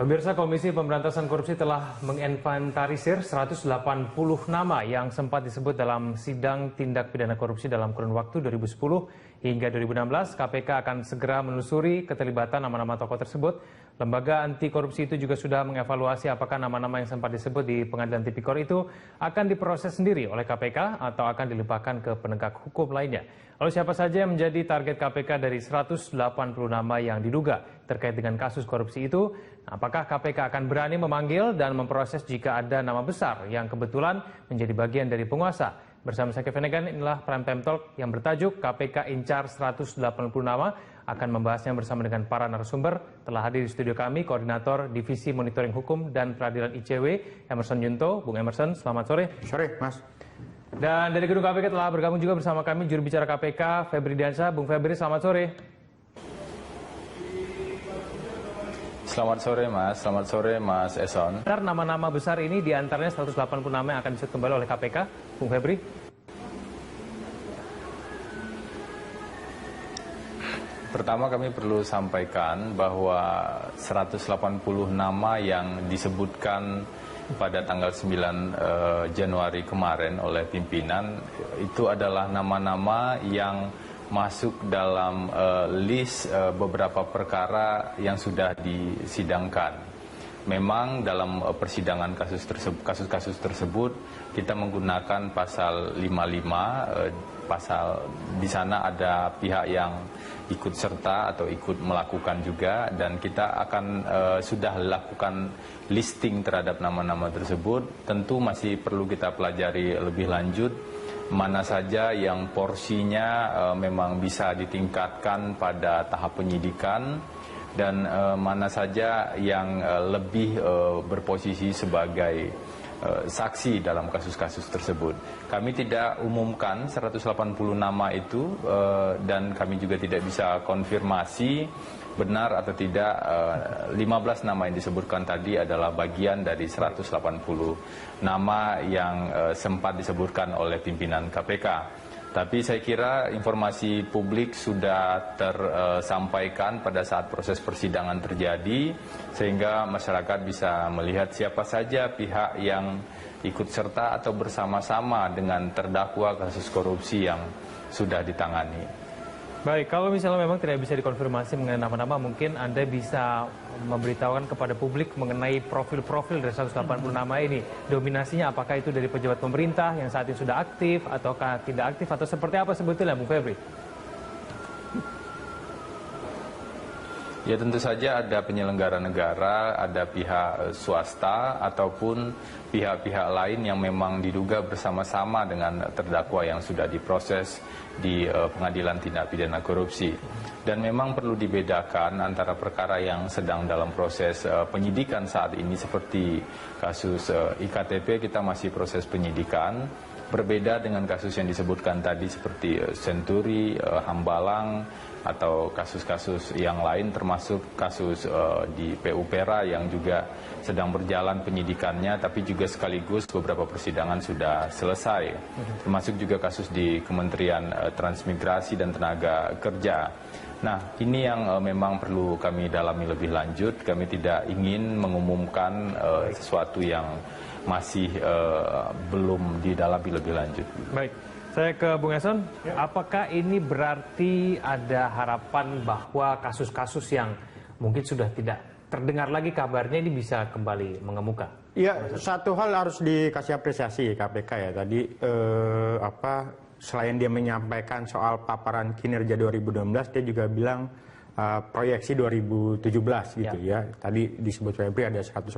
Pemirsa, Komisi Pemberantasan Korupsi telah menginventarisir 180 nama yang sempat disebut dalam sidang tindak pidana korupsi dalam kurun waktu 2010 hingga 2016. KPK akan segera menelusuri keterlibatan nama-nama tokoh tersebut. Lembaga anti korupsi itu juga sudah mengevaluasi apakah nama-nama yang sempat disebut di Pengadilan Tipikor itu akan diproses sendiri oleh KPK atau akan dilimpahkan ke penegak hukum lainnya. Lalu siapa saja yang menjadi target KPK dari 180 nama yang diduga terkait dengan kasus korupsi itu? Apakah KPK akan berani memanggil dan memproses jika ada nama besar yang kebetulan menjadi bagian dari penguasa? Bersama saya Kevin Egan, inilah Prime Time Talk yang bertajuk KPK Incar 180 Nama. Akan membahasnya bersama dengan para narasumber. Telah hadir di studio kami, Koordinator Divisi Monitoring Hukum dan Peradilan ICW, Emerson Yunto. Bung Emerson, selamat sore. Sore, Mas. Dan dari gedung KPK telah bergabung juga bersama kami juru bicara KPK, Febri Diansyah. Bung Febri, selamat sore. Selamat sore, Mas. Selamat sore, Mas Eson. Nama-nama besar ini diantaranya 180 nama yang akan disebut kembali oleh KPK. Bung Febri. Pertama kami perlu sampaikan bahwa 180 nama yang disebutkan pada tanggal 9 Januari kemarin oleh pimpinan itu adalah nama-nama yang masuk dalam list beberapa perkara yang sudah disidangkan. Memang dalam persidangan kasus-kasus tersebut kita menggunakan pasal 55, pasal di sana ada pihak yang ikut serta atau ikut melakukan juga, dan kita akan sudah lakukan listing terhadap nama-nama tersebut. Tentu masih perlu kita pelajari lebih lanjut mana saja yang porsinya memang bisa ditingkatkan pada tahap penyidikan dan mana saja yang lebih berposisi sebagai saksi dalam kasus-kasus tersebut. Kami tidak umumkan 180 nama itu dan kami juga tidak bisa konfirmasi benar atau tidak 15 nama yang disebutkan tadi adalah bagian dari 180 nama yang sempat disebutkan oleh pimpinan KPK. Tapi saya kira informasi publik sudah tersampaikan pada saat proses persidangan terjadi, sehingga masyarakat bisa melihat siapa saja pihak yang ikut serta atau bersama-sama dengan terdakwa kasus korupsi yang sudah ditangani. Baik, kalau misalnya memang tidak bisa dikonfirmasi mengenai nama-nama, mungkin Anda bisa memberitahukan kepada publik mengenai profil-profil dari 180 nama ini. Dominasinya apakah itu dari pejabat pemerintah yang saat ini sudah aktif, ataukah tidak aktif, atau seperti apa sebetulnya, Bung Febri? Ya, tentu saja ada penyelenggara negara, ada pihak swasta, ataupun pihak-pihak lain yang memang diduga bersama-sama dengan terdakwa yang sudah diproses di Pengadilan Tindak Pidana Korupsi. Dan memang perlu dibedakan antara perkara yang sedang dalam proses penyidikan saat ini, seperti kasus IKTP, kita masih proses penyidikan. Berbeda dengan kasus yang disebutkan tadi seperti Senturi, Hambalang, atau kasus-kasus yang lain, termasuk kasus di PU Pera yang juga sedang berjalan penyidikannya, tapi juga sekaligus beberapa persidangan sudah selesai. Termasuk juga kasus di Kementerian Transmigrasi dan Tenaga Kerja. Nah, ini yang memang perlu kami dalami lebih lanjut. Kami tidak ingin mengumumkan sesuatu yang masih belum didalami lebih lanjut. Baik, saya ke Bung Eson. Apakah ini berarti ada harapan bahwa kasus-kasus yang mungkin sudah tidak terdengar lagi kabarnya ini bisa kembali mengemuka? Ya, satu hal harus dikasih apresiasi KPK ya. Tadi selain dia menyampaikan soal paparan kinerja 2016, dia juga bilang proyeksi 2017 gitu ya. Tadi disebut Febri ada 180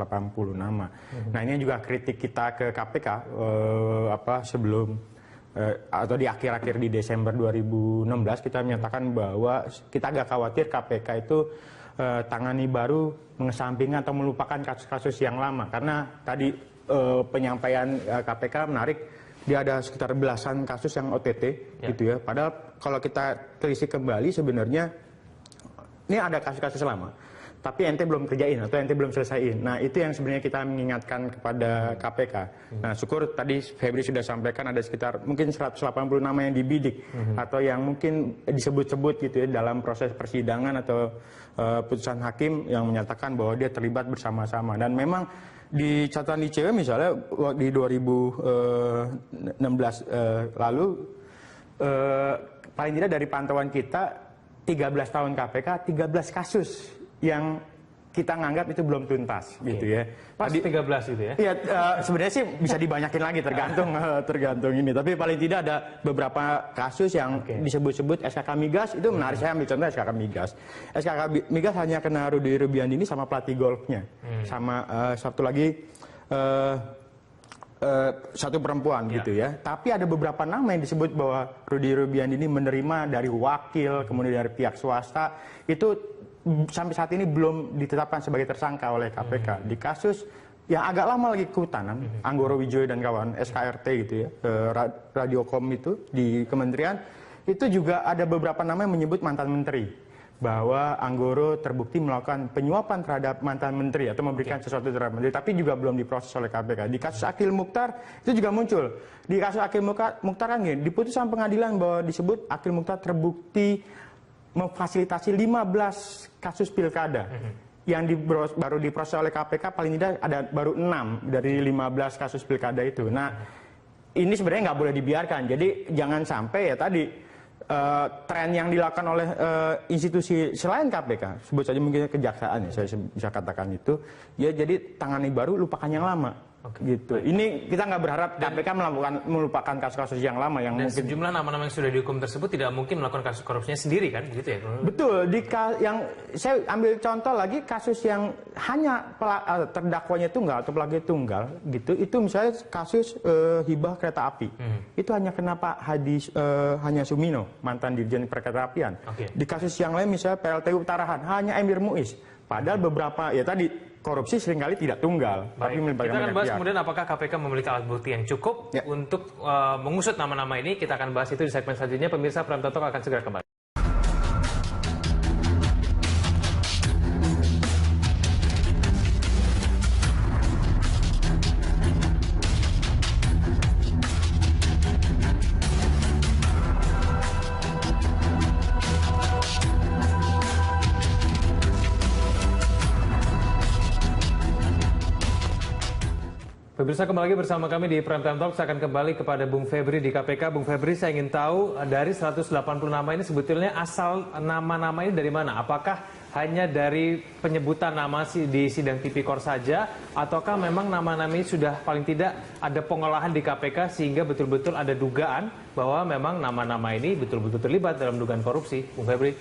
nama. Nah, ini juga kritik kita ke KPK sebelum atau di akhir-akhir di Desember 2016 kita menyatakan bahwa kita agak khawatir KPK itu tangani baru, mengesampingkan atau melupakan kasus-kasus yang lama. Karena tadi penyampaian KPK menarik, dia ada sekitar belasan kasus yang OTT gitu ya. Padahal kalau kita telisik kembali sebenarnya ini ada kasus-kasus lama. tapi ente belum kerjain atau ente belum selesaiin. Nah, itu yang sebenarnya kita mengingatkan kepada KPK. Nah, syukur tadi Febri sudah sampaikan ada sekitar mungkin 180 nama yang dibidik atau yang mungkin disebut-sebut gitu ya dalam proses persidangan atau putusan hakim yang menyatakan bahwa dia terlibat bersama-sama. Dan memang di catatan ICW misalnya di 2016 lalu paling tidak dari pantauan kita 13 tahun KPK 13 kasus yang kita nganggap itu belum tuntas gitu ya. Pas 13 gitu ya? Iya, sebenarnya sih bisa dibanyakin lagi tergantung ini. Tapi paling tidak ada beberapa kasus yang disebut-sebut SKK Migas, itu menarik. Saya ambil contoh SKK Migas. SKK Migas hanya kena Rudy Rubiandini sama pelatih golfnya. Sama satu lagi satu perempuan gitu ya. Tapi ada beberapa nama yang disebut bahwa Rudy Rubiandini menerima dari wakil, kemudian dari pihak swasta. Itu sampai saat ini belum ditetapkan sebagai tersangka oleh KPK. Di kasus yang agak lama lagi kehutanan, Anggoro Wijoyo dan kawan, SKRT gitu ya, Radiocom itu di kementerian, itu juga ada beberapa nama yang menyebut mantan menteri. Bahwa Anggoro terbukti melakukan penyuapan terhadap mantan menteri atau memberikan sesuatu terhadap menteri, tapi juga belum diproses oleh KPK. Di kasus Akil Mukhtar itu juga muncul. Di kasus Akil Mukhtar kan gini, di putusan pengadilan bahwa disebut Akil Mukhtar terbukti memfasilitasi 15 kasus pilkada yang baru diproses oleh KPK, paling tidak ada baru 6 dari 15 kasus pilkada itu. Nah, ini sebenarnya nggak boleh dibiarkan. Jadi jangan sampai ya tadi tren yang dilakukan oleh institusi selain KPK, sebut saja mungkin kejaksaan ya, saya bisa katakan itu, ya jadi tangani baru, lupakan yang lama. Gitu. Ini kita nggak berharap KPK melupakan kasus-kasus yang lama yang dan mungkin sejumlah nama-nama yang sudah dihukum tersebut tidak mungkin melakukan kasus korupsinya sendiri kan, begitu ya? Betul. Yang saya ambil contoh lagi kasus yang hanya terdakwanya tunggal atau pelaku tunggal gitu. Itu misalnya kasus hibah kereta api. Itu hanya kena Pak hanya Sumino, mantan Dirjen Perkeretaapian. Di kasus yang lain misalnya PLTU Tarahan hanya Emir Muiz. Padahal beberapa ya tadi korupsi seringkali tidak tunggal. Baik. Tapi kita akan bahas kemudian apakah KPK memiliki alat bukti yang cukup untuk mengusut nama-nama ini. Kita akan bahas itu di segmen selanjutnya. Pemirsa, Prime Talk akan segera kembali. Pemirsa, kembali lagi bersama kami di Prime Time Talk. Saya akan kembali kepada Bung Febri di KPK. Bung Febri, saya ingin tahu dari 180 nama ini sebetulnya asal nama-nama ini dari mana? Apakah hanya dari penyebutan nama di sidang tipikor saja, ataukah memang nama-nama ini sudah paling tidak ada pengolahan di KPK sehingga betul-betul ada dugaan bahwa memang nama-nama ini betul-betul terlibat dalam dugaan korupsi? Bung Febri.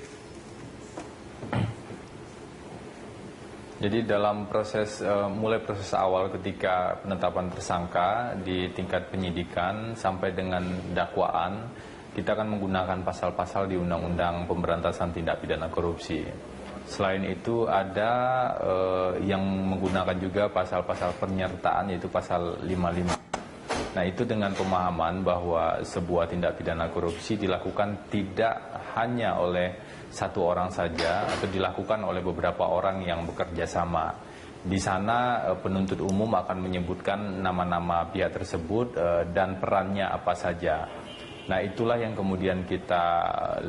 Jadi dalam proses mulai proses awal ketika penetapan tersangka di tingkat penyidikan sampai dengan dakwaan, kita akan menggunakan pasal-pasal di Undang-Undang Pemberantasan Tindak Pidana Korupsi. Selain itu ada yang menggunakan juga pasal-pasal penyertaan, yaitu pasal 55. Nah, itu dengan pemahaman bahwa sebuah tindak pidana korupsi dilakukan tidak hanya oleh satu orang saja atau dilakukan oleh beberapa orang yang bekerja sama. Di sana penuntut umum akan menyebutkan nama-nama pihak tersebut dan perannya apa saja. Nah, itulah yang kemudian kita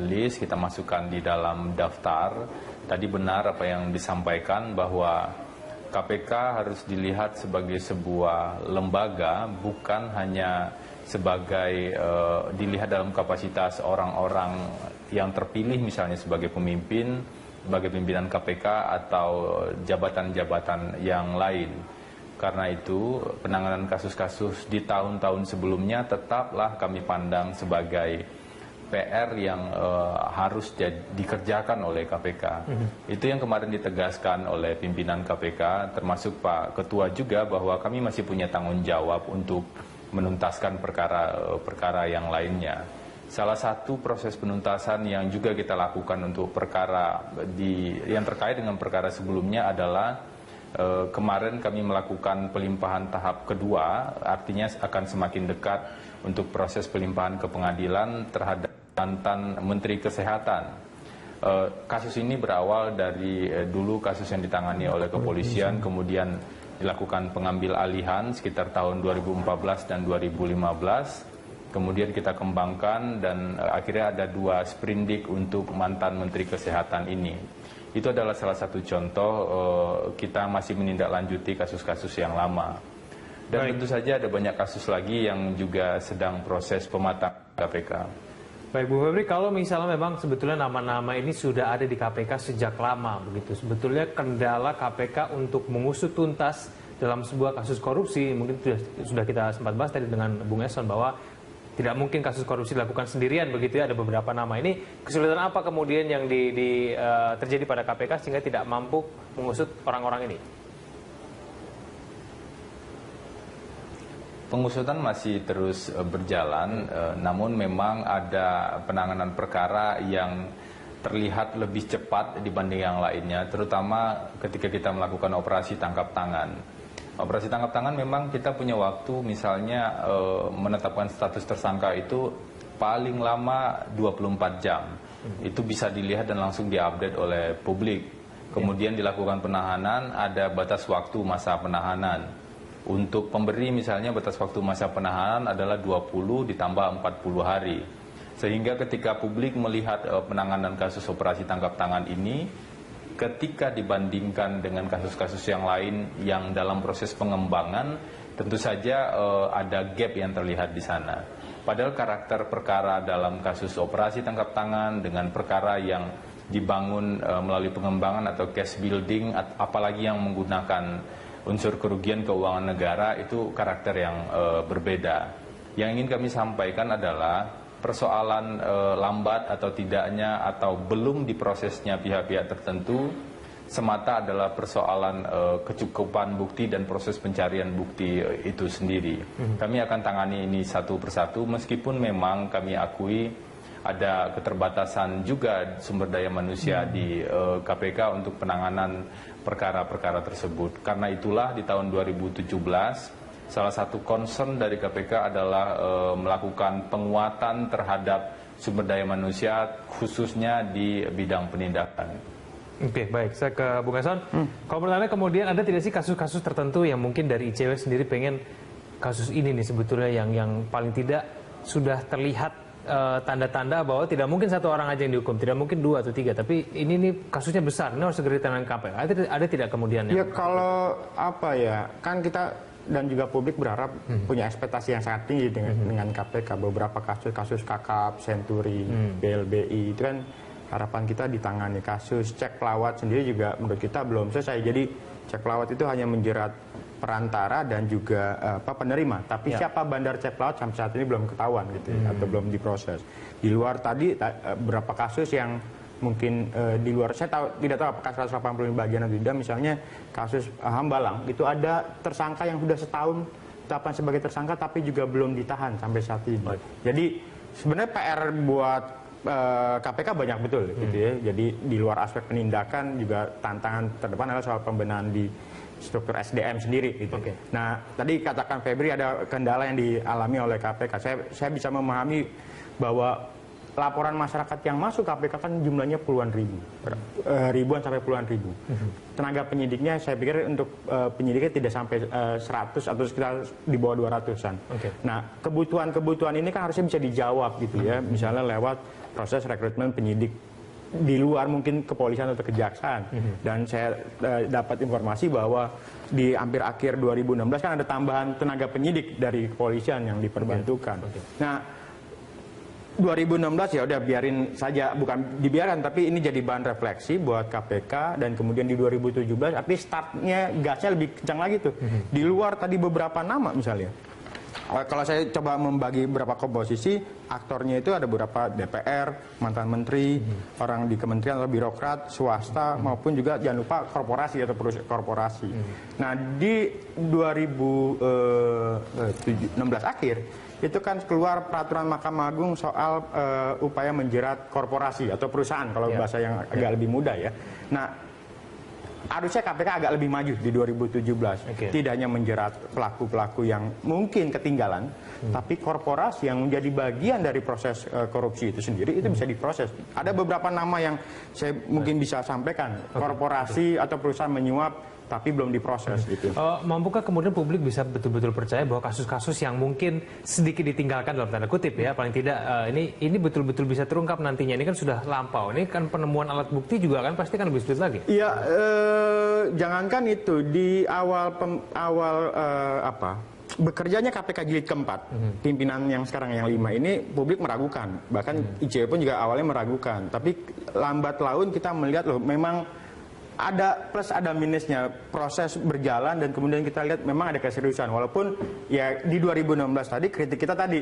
list, kita masukkan di dalam daftar. Tadi benar apa yang disampaikan bahwa KPK harus dilihat sebagai sebuah lembaga, bukan hanya sebagai dilihat dalam kapasitas orang-orang yang terpilih misalnya sebagai pemimpin, sebagai pimpinan KPK atau jabatan-jabatan yang lain. Karena itu penanganan kasus-kasus di tahun-tahun sebelumnya tetaplah kami pandang sebagai PR yang harus dikerjakan oleh KPK. Itu yang kemarin ditegaskan oleh pimpinan KPK, termasuk Pak Ketua juga, bahwa kami masih punya tanggung jawab untuk menuntaskan perkara yang lainnya. Salah satu proses penuntasan yang juga kita lakukan untuk perkara yang terkait dengan perkara sebelumnya adalah kemarin kami melakukan pelimpahan tahap kedua, artinya akan semakin dekat untuk proses pelimpahan ke pengadilan terhadap mantan Menteri Kesehatan. Kasus ini berawal dari dulu kasus yang ditangani oleh kepolisian, kemudian dilakukan pengambil alihan sekitar tahun 2014 dan 2015. Kemudian kita kembangkan dan akhirnya ada 2 sprindik untuk mantan Menteri Kesehatan ini. Itu adalah salah satu contoh kita masih menindaklanjuti kasus-kasus yang lama. Dan tentu saja ada banyak kasus lagi yang juga sedang proses pematangan KPK. Baik Bu Febri, kalau misalnya memang sebetulnya nama-nama ini sudah ada di KPK sejak lama begitu, sebetulnya kendala KPK untuk mengusut tuntas dalam sebuah kasus korupsi, mungkin sudah kita sempat bahas tadi dengan Bung Eson bahwa tidak mungkin kasus korupsi dilakukan sendirian begitu ya, ada beberapa nama. Ini kesulitan apa kemudian yang terjadi pada KPK sehingga tidak mampu mengusut orang-orang ini? Pengusutan masih terus berjalan, namun memang ada penanganan perkara yang terlihat lebih cepat dibanding yang lainnya, terutama ketika kita melakukan operasi tangkap tangan. Operasi tangkap tangan memang kita punya waktu, misalnya menetapkan status tersangka itu paling lama 24 jam. Itu bisa dilihat dan langsung diupdate oleh publik. Kemudian dilakukan penahanan, ada batas waktu masa penahanan. Untuk pemberi misalnya batas waktu masa penahanan adalah 20 ditambah 40 hari. Sehingga ketika publik melihat penanganan kasus operasi tangkap tangan ini, ketika dibandingkan dengan kasus-kasus yang lain yang dalam proses pengembangan, tentu saja ada gap yang terlihat di sana. Padahal karakter perkara dalam kasus operasi tangkap tangan dengan perkara yang dibangun melalui pengembangan atau case building, apalagi yang menggunakan unsur kerugian keuangan negara, itu karakter yang berbeda. Yang ingin kami sampaikan adalah persoalan lambat atau tidaknya atau belum diprosesnya pihak-pihak tertentu semata adalah persoalan kecukupan bukti dan proses pencarian bukti itu sendiri. Kami akan tangani ini satu persatu, meskipun memang kami akui ada keterbatasan juga sumber daya manusia di KPK untuk penanganan perkara-perkara tersebut. Karena itulah di tahun 2017 salah satu concern dari KPK adalah melakukan penguatan terhadap sumber daya manusia khususnya di bidang penindakan. Oke, baik. Saya ke Bung Eson. Kalau menurut Anda kemudian ada tidak sih kasus-kasus tertentu yang mungkin dari ICW sendiri pengen kasus ini nih sebetulnya yang paling tidak sudah terlihat tanda-tanda bahwa tidak mungkin satu orang aja yang dihukum, tidak mungkin 2 atau 3, tapi ini nih kasusnya besar, ini harus segera ditangani KPK. Ada tidak kemudian? Ya kalau apa ya, kan kita dan juga publik berharap punya ekspektasi yang sangat tinggi dengan KPK. Beberapa kasus KAKAP, Senturi, BLBI itu kan harapan kita ditangani. Kasus cek pelawat sendiri juga menurut kita belum selesai. Jadi cek pelawat itu hanya menjerat perantara dan juga penerima, tapi siapa bandar cek pelawat sampai saat ini belum ketahuan gitu ya, atau belum diproses. Di luar tadi beberapa kasus yang mungkin di luar, saya tidak tahu apakah 180 bagian atau tidak, misalnya kasus Hambalang itu ada tersangka yang sudah setahun tetapkan sebagai tersangka tapi juga belum ditahan sampai saat ini. Jadi sebenarnya PR buat KPK banyak betul gitu ya. Jadi di luar aspek penindakan juga tantangan terdepan adalah soal pembenahan di struktur SDM sendiri gitu. Nah, tadi katakan Febri ada kendala yang dialami oleh KPK. Saya bisa memahami bahwa laporan masyarakat yang masuk KPK kan jumlahnya puluhan ribu, ribuan sampai puluhan ribu. Tenaga penyidiknya saya pikir untuk penyidiknya tidak sampai 100 atau sekitar di bawah 200-an. Nah, kebutuhan ini kan harusnya bisa dijawab gitu ya, misalnya lewat proses rekrutmen penyidik di luar mungkin kepolisian atau kejaksaan. Dan saya dapat informasi bahwa di hampir akhir 2016 kan ada tambahan tenaga penyidik dari kepolisian yang diperbantukan. Nah, 2016 ya udah biarin saja, bukan dibiarkan tapi ini jadi bahan refleksi buat KPK, dan kemudian di 2017 tapi startnya gasnya lebih kencang lagi tuh. Di luar tadi beberapa nama misalnya. Kalau saya coba membagi beberapa komposisi, aktornya itu ada beberapa DPR, mantan menteri, orang di kementerian atau birokrat, swasta, maupun juga jangan lupa korporasi atau perusahaan korporasi. Nah, di 2016 akhir, itu kan keluar peraturan Mahkamah Agung soal upaya menjerat korporasi atau perusahaan, kalau bahasa yang agak lebih mudah ya. Nah, harusnya KPK agak lebih maju di 2017. Tidak hanya menjerat pelaku-pelaku yang mungkin ketinggalan, tapi korporasi yang menjadi bagian dari proses korupsi itu sendiri itu bisa diproses. Ada beberapa nama yang saya mungkin bisa sampaikan, korporasi atau perusahaan menyuap tapi belum diproses gitu. Mampukah kemudian publik bisa betul-betul percaya bahwa kasus-kasus yang mungkin sedikit ditinggalkan dalam tanda kutip ya, paling tidak ini betul-betul bisa terungkap nantinya? Ini kan sudah lampau, ini kan penemuan alat bukti juga kan pasti kan lebih sulit lagi. Iya, jangankan itu di awal bekerjanya KPK jilid keempat, pimpinan yang sekarang yang 5 ini publik meragukan, bahkan ICW pun juga awalnya meragukan, tapi lambat laun kita melihat loh memang ada plus ada minusnya, proses berjalan dan kemudian kita lihat memang ada keseriusan, walaupun ya di 2016 tadi kritik kita tadi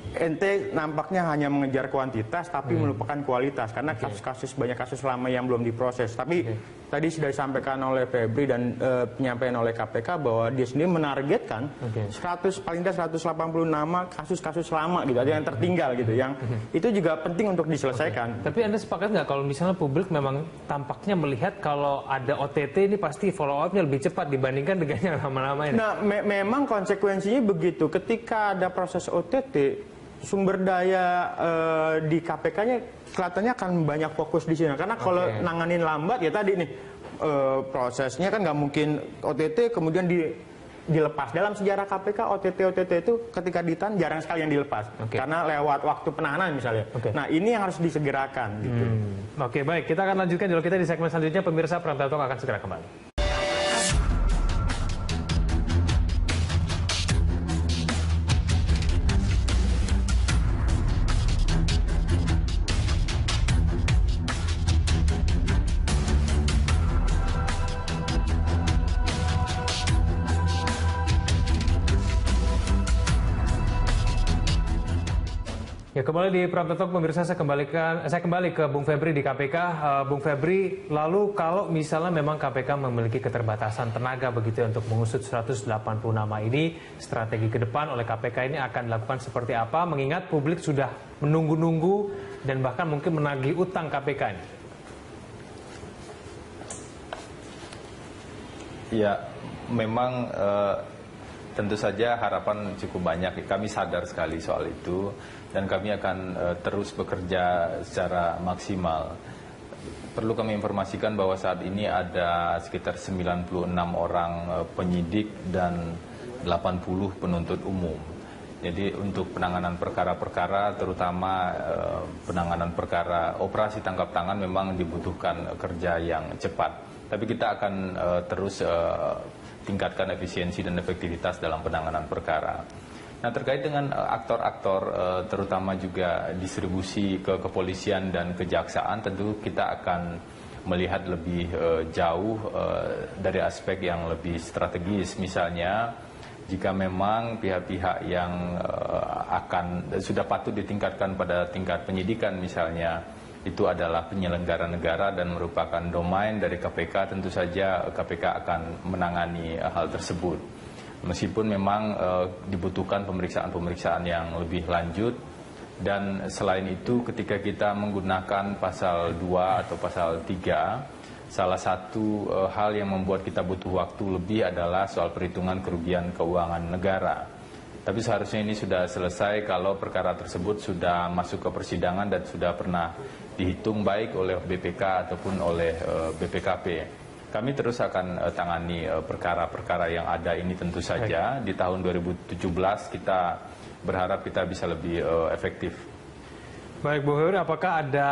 ente nampaknya hanya mengejar kuantitas tapi melupakan kualitas karena kasus-kasus banyak kasus lama yang belum diproses. Tapi tadi sudah disampaikan oleh Febri dan penyampaian oleh KPK bahwa dia sendiri menargetkan 100 paling tidak 180 nama kasus-kasus lama gitu aja yang tertinggal gitu, yang itu juga penting untuk diselesaikan. Tapi Anda sepakat nggak kalau misalnya publik memang tampaknya melihat kalau ada OTT ini pasti follow up-nya lebih cepat dibandingkan dengan yang nama-nama ini? Nah, memang konsekuensinya begitu. Ketika ada proses OTT, sumber daya di KPK-nya kelihatannya akan banyak fokus di sini. Karena kalau nanganin lambat ya tadi nih prosesnya kan nggak mungkin OTT kemudian dilepas. Dalam sejarah KPK OTT itu ketika ditahan jarang sekali yang dilepas. Karena lewat waktu penahanan misalnya. Nah ini yang harus disegerakan. Gitu. Oke, baik, kita akan lanjutkan dialog kita di segmen selanjutnya. Pemirsa, Prantau Talk akan segera kembali. Ya, kembali di Prantau Talk, pemirsa, saya kembali ke Bung Febri di KPK. Bung Febri, lalu kalau misalnya memang KPK memiliki keterbatasan tenaga begitu untuk mengusut 180 nama ini, strategi ke depan oleh KPK ini akan dilakukan seperti apa? Mengingat publik sudah menunggu-nunggu dan bahkan mungkin menagih utang KPK ini. Ya, memang tentu saja harapan cukup banyak. Kami sadar sekali soal itu. Dan kami akan terus bekerja secara maksimal. Perlu kami informasikan bahwa saat ini ada sekitar 96 orang penyidik dan 80 penuntut umum. Jadi untuk penanganan perkara-perkara, terutama penanganan perkara operasi tangkap tangan memang dibutuhkan kerja yang cepat. Tapi kita akan terus tingkatkan efisiensi dan efektivitas dalam penanganan perkara. Nah, terkait dengan aktor-aktor, terutama juga distribusi ke kepolisian dan kejaksaan, tentu kita akan melihat lebih jauh dari aspek yang lebih strategis. Misalnya, jika memang pihak-pihak yang sudah patut ditingkatkan pada tingkat penyidikan, misalnya itu adalah penyelenggara negara dan merupakan domain dari KPK, tentu saja KPK akan menangani hal tersebut. Meskipun memang dibutuhkan pemeriksaan-pemeriksaan yang lebih lanjut, dan selain itu ketika kita menggunakan pasal 2 atau pasal 3, salah satu hal yang membuat kita butuh waktu lebih adalah soal perhitungan kerugian keuangan negara. Tapi seharusnya ini sudah selesai kalau perkara tersebut sudah masuk ke persidangan dan sudah pernah dihitung baik oleh BPK ataupun oleh BPKP. Kami terus akan tangani perkara-perkara yang ada ini tentu saja. Di tahun 2017 kita berharap kita bisa lebih efektif. Baik, Bu Heri, apakah ada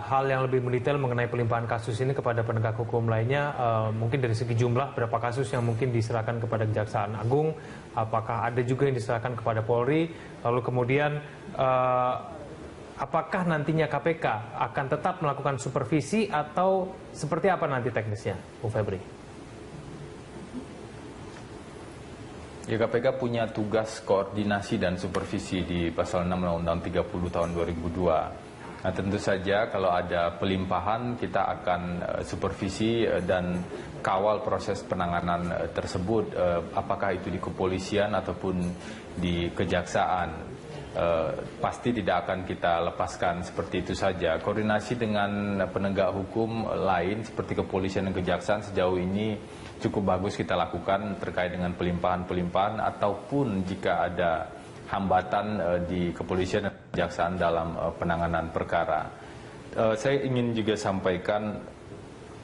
hal yang lebih mendetail mengenai pelimpahan kasus ini kepada penegak hukum lainnya? Mungkin dari segi jumlah, berapa kasus yang mungkin diserahkan kepada Kejaksaan Agung? Apakah ada juga yang diserahkan kepada Polri? Lalu kemudian apakah nantinya KPK akan tetap melakukan supervisi atau seperti apa nanti teknisnya, Bung Febri? Ya, KPK punya tugas koordinasi dan supervisi di pasal 6 Undang-Undang 30 tahun 2002. Nah, tentu saja kalau ada pelimpahan kita akan supervisi dan kawal proses penanganan tersebut, apakah itu di kepolisian ataupun di kejaksaan. pasti tidak akan kita lepaskan seperti itu saja. Koordinasi dengan penegak hukum lain seperti kepolisian dan kejaksaan sejauh ini cukup bagus kita lakukan terkait dengan pelimpahan-pelimpahan ataupun jika ada hambatan di kepolisian dan kejaksaan dalam penanganan perkara. Saya ingin juga sampaikan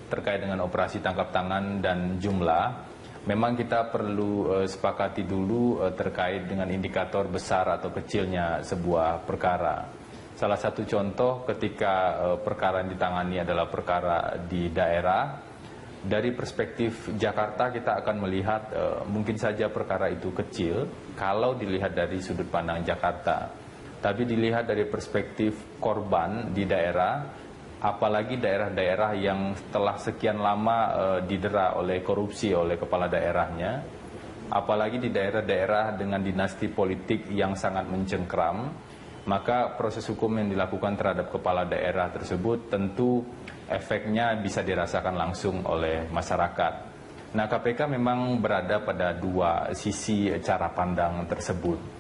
terkait dengan operasi tangkap tangan dan jumlah. Memang kita perlu sepakati dulu terkait dengan indikator besar atau kecilnya sebuah perkara. Salah satu contoh ketika perkara yang ditangani adalah perkara di daerah, dari perspektif Jakarta kita akan melihat mungkin saja perkara itu kecil kalau dilihat dari sudut pandang Jakarta. Tapi dilihat dari perspektif korban di daerah, apalagi daerah-daerah yang setelah sekian lama didera oleh korupsi oleh kepala daerahnya, apalagi di daerah-daerah dengan dinasti politik yang sangat mencengkram, maka proses hukum yang dilakukan terhadap kepala daerah tersebut tentu efeknya bisa dirasakan langsung oleh masyarakat. Nah, KPK memang berada pada dua sisi cara pandang tersebut.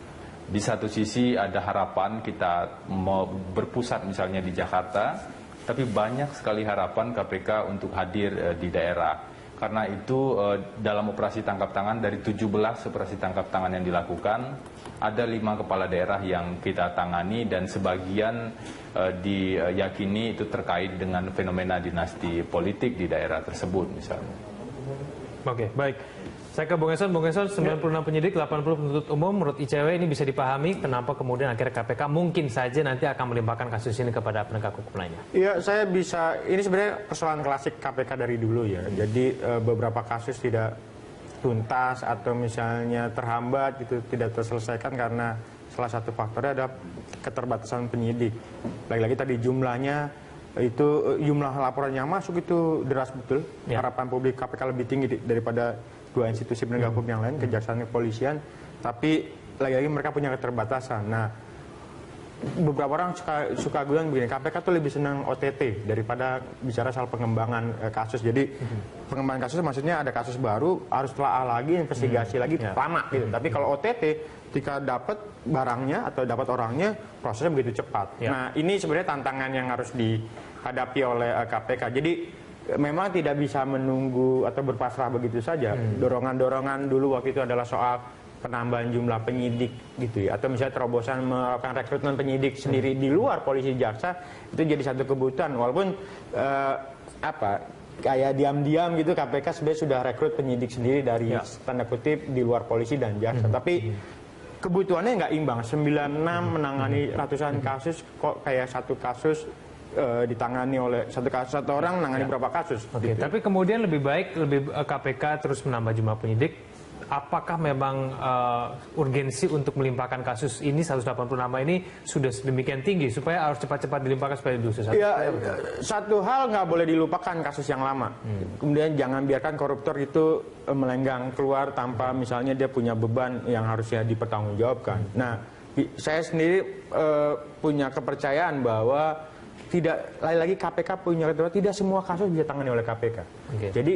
Di satu sisi ada harapan kita mau berpusat misalnya di Jakarta, tapi banyak sekali harapan KPK untuk hadir di daerah. Karena itu dalam operasi tangkap tangan, dari 17 operasi tangkap tangan yang dilakukan, ada 5 kepala daerah yang kita tangani dan sebagian diyakini itu terkait dengan fenomena dinasti politik di daerah tersebut misalnya. Oke, baik. Saya ke Bung Eson. Bung Eson, 96 penyidik, 80 penuntut umum. Menurut ICW ini bisa dipahami kenapa kemudian akhirnya KPK mungkin saja nanti akan melimpahkan kasus ini kepada penegak hukum lainnya. Iya, saya bisa. Ini sebenarnya persoalan klasik KPK dari dulu ya. Jadi beberapa kasus tidak tuntas atau misalnya terhambat gitu, tidak terselesaikan karena salah satu faktornya ada keterbatasan penyidik. Lagi-lagi tadi jumlahnya itu, jumlah laporan yang masuk itu deras betul. Ya. Harapan publik KPK lebih tinggi daripada dua institusi penegak hukum yang lain, kejaksaan dan kepolisian, tapi lagi-lagi mereka punya keterbatasan. Nah, beberapa orang suka bilang begini, KPK tuh lebih senang OTT daripada bicara soal pengembangan kasus. Jadi pengembangan kasus maksudnya ada kasus baru, harus telaah lagi, investigasi lagi, lama gitu. Tapi kalau OTT, ketika dapat barangnya atau dapat orangnya, prosesnya begitu cepat. Nah, ini sebenarnya tantangan yang harus dihadapi oleh KPK. Jadi memang tidak bisa menunggu atau berpasrah begitu saja. Dorongan-dorongan dulu waktu itu adalah soal penambahan jumlah penyidik gitu ya, atau misalnya terobosan melakukan rekrutmen penyidik sendiri di luar polisi jaksa, itu jadi satu kebutuhan. Walaupun kayak diam-diam gitu KPK sebenarnya sudah rekrut penyidik sendiri dari tanda kutip di luar polisi dan jaksa. Tapi kebutuhannya nggak imbang. 96 menangani ratusan kasus, kok kayak satu kasus ditangani oleh satu orang menangani berapa kasus. Oke, gitu. Tapi kemudian lebih baik KPK terus menambah jumlah penyidik. Apakah memang urgensi untuk melimpahkan kasus ini 180 nama ini sudah sedemikian tinggi supaya harus cepat-cepat dilimpahkan supaya diusut? Ya, satu hal nggak boleh dilupakan kasus yang lama. Kemudian jangan biarkan koruptor itu melenggang keluar tanpa misalnya dia punya beban yang harusnya dipertanggungjawabkan. Nah, saya sendiri punya kepercayaan bahwa lagi-lagi KPK punya ketentuan tidak semua kasus bisa ditangani oleh KPK. Jadi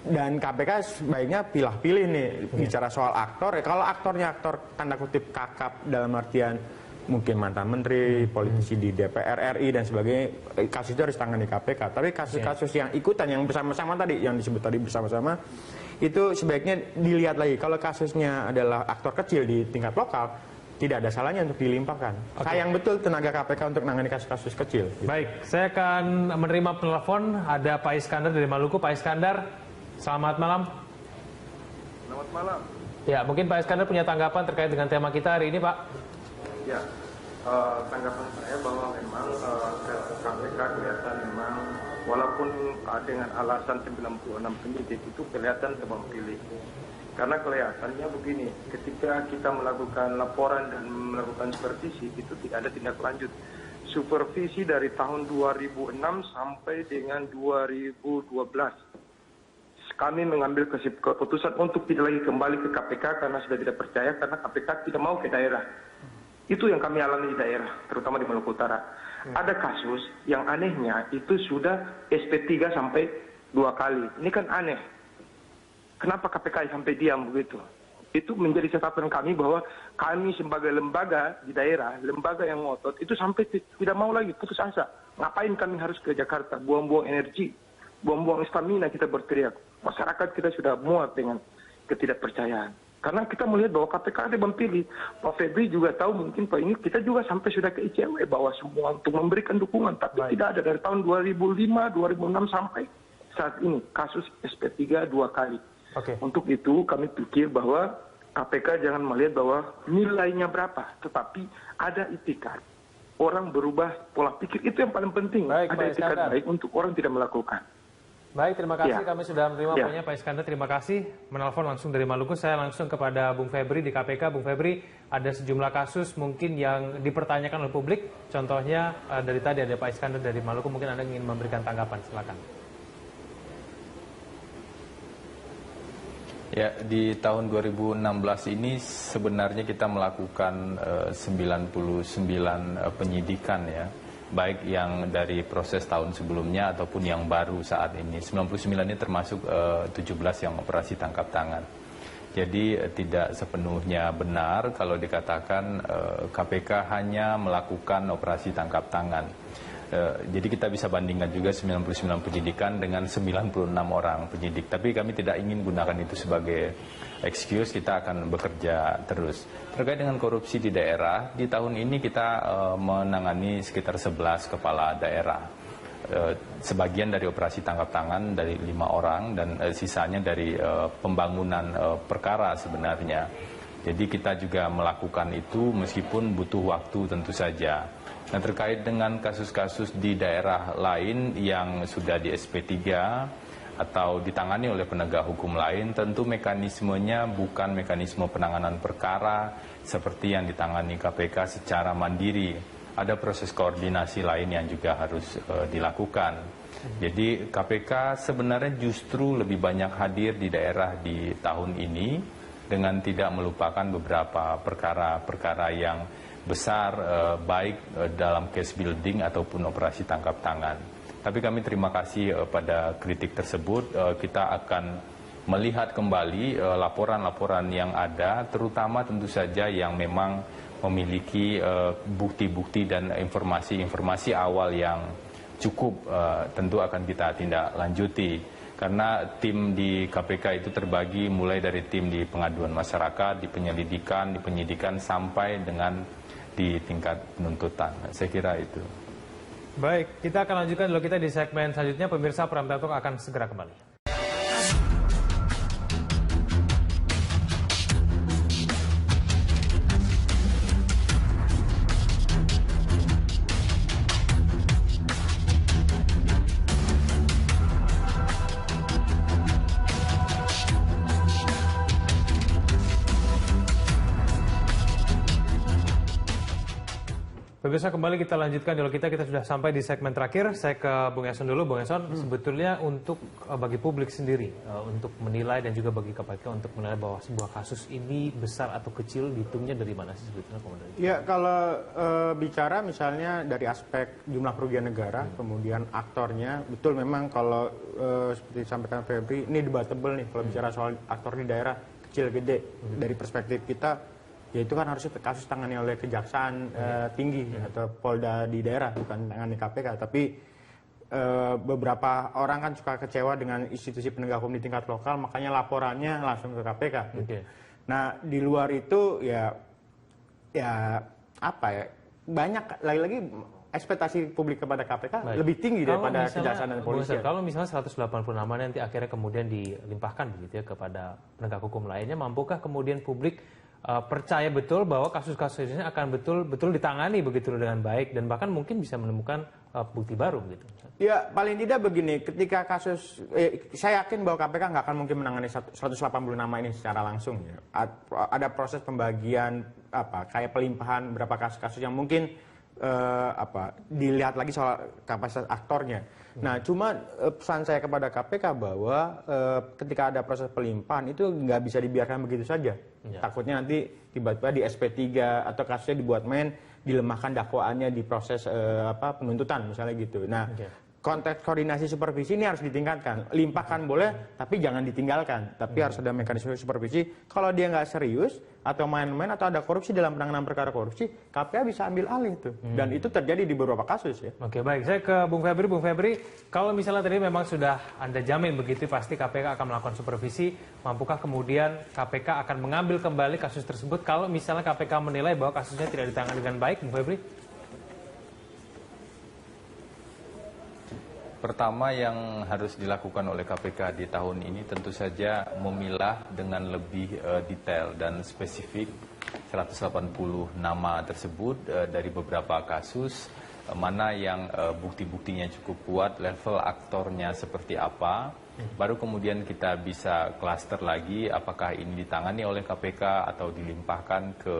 dan KPK sebaiknya pilih-pilih nih bicara soal aktor. Ya, kalau aktornya aktor tanda kutip kakap dalam artian mungkin mantan menteri, politisi di DPR RI dan sebagainya, kasus itu harus ditangani KPK. Tapi kasus-kasus yang ikutan yang bersama-sama tadi yang disebut tadi bersama-sama itu sebaiknya dilihat lagi. Kalau kasusnya adalah aktor kecil di tingkat lokal, tidak ada salahnya untuk dilimpahkan. Sayang betul tenaga KPK untuk menangani kasus-kasus kecil. Gitu. Baik, saya akan menerima penelpon. Ada Pak Iskandar dari Maluku. Pak Iskandar, selamat malam. Selamat malam. Ya, mungkin Pak Iskandar punya tanggapan terkait dengan tema kita hari ini, Pak. Ya, tanggapan saya bahwa memang KPK kelihatan memang walaupun dengan alasan 96 penyidik itu kelihatan tebang pilih. Karena kelihatannya begini, ketika kita melakukan laporan dan melakukan supervisi, itu tidak ada tindak lanjut. Supervisi dari tahun 2006 sampai dengan 2012. Kami mengambil keputusan untuk tidak lagi kembali ke KPK karena sudah tidak percaya, karena KPK tidak mau ke daerah. Itu yang kami alami di daerah, terutama di Maluku Utara. Ada kasus yang anehnya itu sudah SP3 sampai 2 kali. Ini kan aneh. Kenapa KPK sampai diam begitu? Itu menjadi catatan kami bahwa kami sebagai lembaga di daerah, lembaga yang ngotot, itu sampai tidak mau lagi putus asa. Ngapain kami harus ke Jakarta, buang-buang energi, buang-buang stamina kita berteriak. Masyarakat kita sudah muak dengan ketidakpercayaan. Karena kita melihat bahwa KPK ada Bang Pilih. Pak Febri juga tahu mungkin Pak ini, kita juga sampai sudah ke ICW bahwa semua untuk memberikan dukungan. Tapi tidak ada dari tahun 2005, 2006 sampai saat ini. Kasus SP3 2 kali. Untuk itu kami pikir bahwa KPK jangan melihat bahwa nilainya berapa, tetapi ada itikad. Orang berubah pola pikir, itu yang paling penting. Baik, ada itikad baik untuk orang tidak melakukan. Baik, terima kasih. Ya. Kami sudah menerima poinnya Pak Iskandar. Terima kasih. Menelpon langsung dari Maluku. Saya langsung kepada Bung Febri di KPK. Bung Febri, ada sejumlah kasus mungkin yang dipertanyakan oleh publik. Contohnya dari tadi ada Pak Iskandar dari Maluku. Mungkin Anda ingin memberikan tanggapan. Silakan. Ya, di tahun 2016 ini sebenarnya kita melakukan 99 penyidikan ya, baik yang dari proses tahun sebelumnya ataupun yang baru saat ini. 99 ini termasuk 17 yang operasi tangkap tangan. Jadi tidak sepenuhnya benar kalau dikatakan KPK hanya melakukan operasi tangkap tangan. Jadi kita bisa bandingkan juga 99 penyidikan dengan 96 orang penyidik. Tapi kami tidak ingin gunakan itu sebagai excuse, kita akan bekerja terus. Terkait dengan korupsi di daerah, di tahun ini kita menangani sekitar 11 kepala daerah. Sebagian dari operasi tangkap tangan dari 5 orang dan sisanya dari pembangunan perkara sebenarnya. Jadi kita juga melakukan itu meskipun butuh waktu tentu saja. Nah, terkait dengan kasus-kasus di daerah lain yang sudah di SP3 atau ditangani oleh penegak hukum lain, tentu mekanismenya bukan mekanisme penanganan perkara seperti yang ditangani KPK secara mandiri. Ada proses koordinasi lain yang juga harus dilakukan. Jadi KPK sebenarnya justru lebih banyak hadir di daerah di tahun ini dengan tidak melupakan beberapa perkara-perkara yang besar, baik dalam case building ataupun operasi tangkap tangan. Tapi kami terima kasih pada kritik tersebut. Kita akan melihat kembali laporan-laporan yang ada, terutama tentu saja yang memang memiliki bukti-bukti dan informasi-informasi awal yang cukup, tentu akan kita tindak lanjuti. Karena tim di KPK itu terbagi mulai dari tim di pengaduan masyarakat, di penyelidikan, di penyidikan, sampai dengan di tingkat penuntutan. Saya kira itu. Baik, kita akan lanjutkan dulu kita di segmen selanjutnya. Pemirsa, Pramda Talk akan segera kembali. Pemirsa, kembali kita lanjutkan dialog kita sudah sampai di segmen terakhir. Saya ke Bung Eson dulu. Bung Eson, sebetulnya untuk bagi publik sendiri, untuk menilai dan juga bagi KPK untuk menilai bahwa sebuah kasus ini besar atau kecil, dihitungnya dari mana sih sebetulnya, Komandan? Ya, kalau bicara misalnya dari aspek jumlah kerugian negara, kemudian aktornya, betul memang kalau seperti disampaikan Febri, ini debatable nih kalau bicara soal aktor di daerah, kecil gede. Dari perspektif kita, ya itu kan harusnya kasus tangani oleh kejaksaan tinggi atau Polda di daerah, bukan tangani KPK. Tapi beberapa orang kan suka kecewa dengan institusi penegak hukum di tingkat lokal, makanya laporannya langsung ke KPK. Nah, di luar itu ya apa ya, banyak lagi-lagi ekspektasi publik kepada KPK lebih tinggi daripada kejaksaan dan polisi. Kalau misalnya 180 nama nanti akhirnya kemudian dilimpahkan begitu ya kepada penegak hukum lainnya, mampukah kemudian publik percaya betul bahwa kasus-kasus ini akan betul-betul ditangani begitu dengan baik dan bahkan mungkin bisa menemukan bukti baru gitu? Ya, paling tidak begini, ketika kasus, saya yakin bahwa KPK nggak akan mungkin menangani 180 nama ini secara langsung. Ya. Ada proses pembagian, kayak pelimpahan beberapa kasus-kasus yang mungkin dilihat lagi soal kapasitas aktornya. Nah, cuma pesan saya kepada KPK bahwa ketika ada proses pelimpahan itu nggak bisa dibiarkan begitu saja. Takutnya nanti tiba-tiba di SP3 atau kasusnya dibuat main, dilemahkan dakwaannya di proses penuntutan misalnya gitu. Nah, konteks koordinasi supervisi ini harus ditingkatkan. Limpahkan boleh, tapi jangan ditinggalkan. Tapi harus ada mekanisme supervisi. Kalau dia nggak serius, atau main-main, atau ada korupsi dalam penanganan perkara korupsi, KPA bisa ambil alih tuh. Dan itu terjadi di beberapa kasus ya. Oke, baik. Saya ke Bung Febri. Bung Febri, kalau misalnya tadi memang sudah Anda jamin begitu, pasti KPK akan melakukan supervisi. Mampukah kemudian KPK akan mengambil kembali kasus tersebut kalau misalnya KPK menilai bahwa kasusnya tidak ditangani dengan baik, Bung Febri? Pertama yang harus dilakukan oleh KPK di tahun ini tentu saja memilah dengan lebih detail dan spesifik 180 nama tersebut dari beberapa kasus, mana yang bukti-buktinya cukup kuat, level aktornya seperti apa, baru kemudian kita bisa klaster lagi apakah ini ditangani oleh KPK atau dilimpahkan ke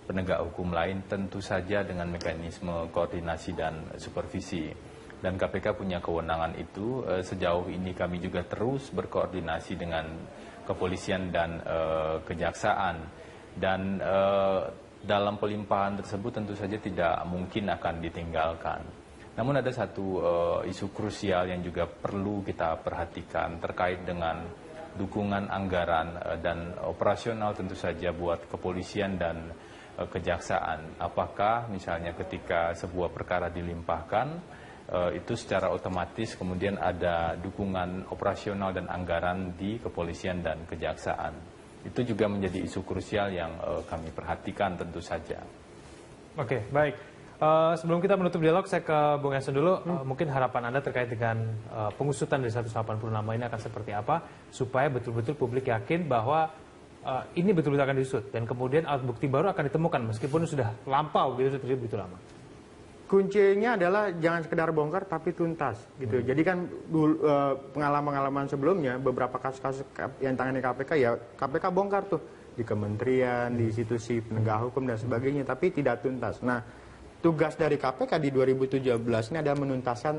penegak hukum lain, tentu saja dengan mekanisme koordinasi dan supervisi. Dan KPK punya kewenangan itu. Sejauh ini kami juga terus berkoordinasi dengan kepolisian dan kejaksaan. Dan dalam pelimpahan tersebut tentu saja tidak mungkin akan ditinggalkan. Namun ada satu isu krusial yang juga perlu kita perhatikan terkait dengan dukungan anggaran dan operasional tentu saja buat kepolisian dan kejaksaan. Apakah misalnya ketika sebuah perkara dilimpahkan, itu secara otomatis kemudian ada dukungan operasional dan anggaran di kepolisian dan kejaksaan. Itu juga menjadi isu krusial yang kami perhatikan tentu saja. Oke, baik. Sebelum kita menutup dialog, saya ke Bung Eson dulu. Mungkin harapan Anda terkait dengan pengusutan dari 180 nama ini akan seperti apa, supaya betul-betul publik yakin bahwa ini betul-betul akan diusut, dan kemudian alat bukti baru akan ditemukan, meskipun sudah lampau gitu, sudah begitu lama. Kuncinya adalah jangan sekedar bongkar tapi tuntas gitu. Jadi kan pengalaman-pengalaman sebelumnya beberapa kasus-kasus yang tangani KPK ya KPK bongkar tuh di kementerian, di institusi penegak hukum dan sebagainya, tapi tidak tuntas. Nah, tugas dari KPK di 2017 ini adalah menuntaskan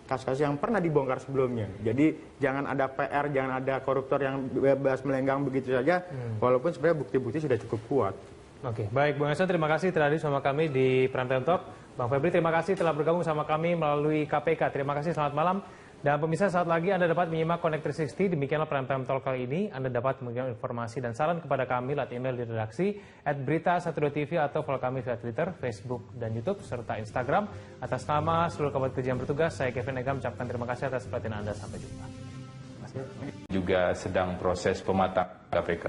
kasus-kasus yang pernah dibongkar sebelumnya. Jadi jangan ada PR, jangan ada koruptor yang bebas melenggang begitu saja, walaupun sebenarnya bukti-bukti sudah cukup kuat. Oke, baik Bung Eson, terima kasih telah hadir sama kami di Prime Time Talk. Bang Febri, terima kasih telah bergabung sama kami melalui KPK. Terima kasih, selamat malam. Dan pemirsa, saat lagi Anda dapat menyimak Connect 360. Demikianlah Prime Time Talk kali ini. Anda dapat memberikan informasi dan saran kepada kami lewat email di redaksi @berita1.tv atau follow kami via Twitter, Facebook, dan YouTube, serta Instagram. Atas nama seluruh kabar kerja yang bertugas, saya Kevin Egam mengucapkan terima kasih atas perhatian Anda. Sampai jumpa. Juga sedang proses pematang KPK.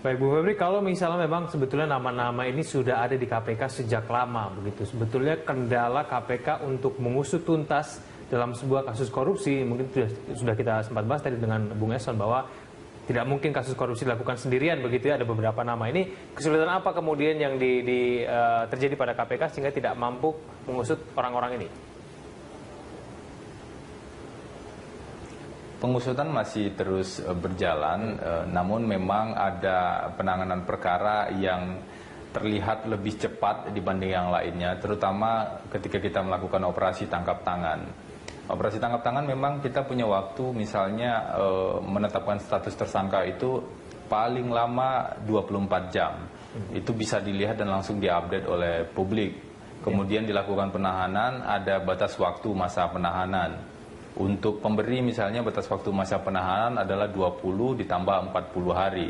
Baik Bu Febri, kalau misalnya memang sebetulnya nama-nama ini sudah ada di KPK sejak lama begitu, sebetulnya kendala KPK untuk mengusut tuntas dalam sebuah kasus korupsi, mungkin sudah kita sempat bahas tadi dengan Bung Eson bahwa tidak mungkin kasus korupsi dilakukan sendirian begitu ya, ada beberapa nama ini. Kesulitan apa kemudian yang terjadi pada KPK sehingga tidak mampu mengusut orang-orang ini? Pengusutan masih terus berjalan, namun memang ada penanganan perkara yang terlihat lebih cepat dibanding yang lainnya, terutama ketika kita melakukan operasi tangkap tangan. Operasi tangkap tangan memang kita punya waktu, misalnya menetapkan status tersangka itu paling lama 24 jam. Itu bisa dilihat dan langsung diupdate oleh publik. Kemudian dilakukan penahanan, ada batas waktu masa penahanan. Untuk pemberi misalnya batas waktu masa penahanan adalah 20 ditambah 40 hari.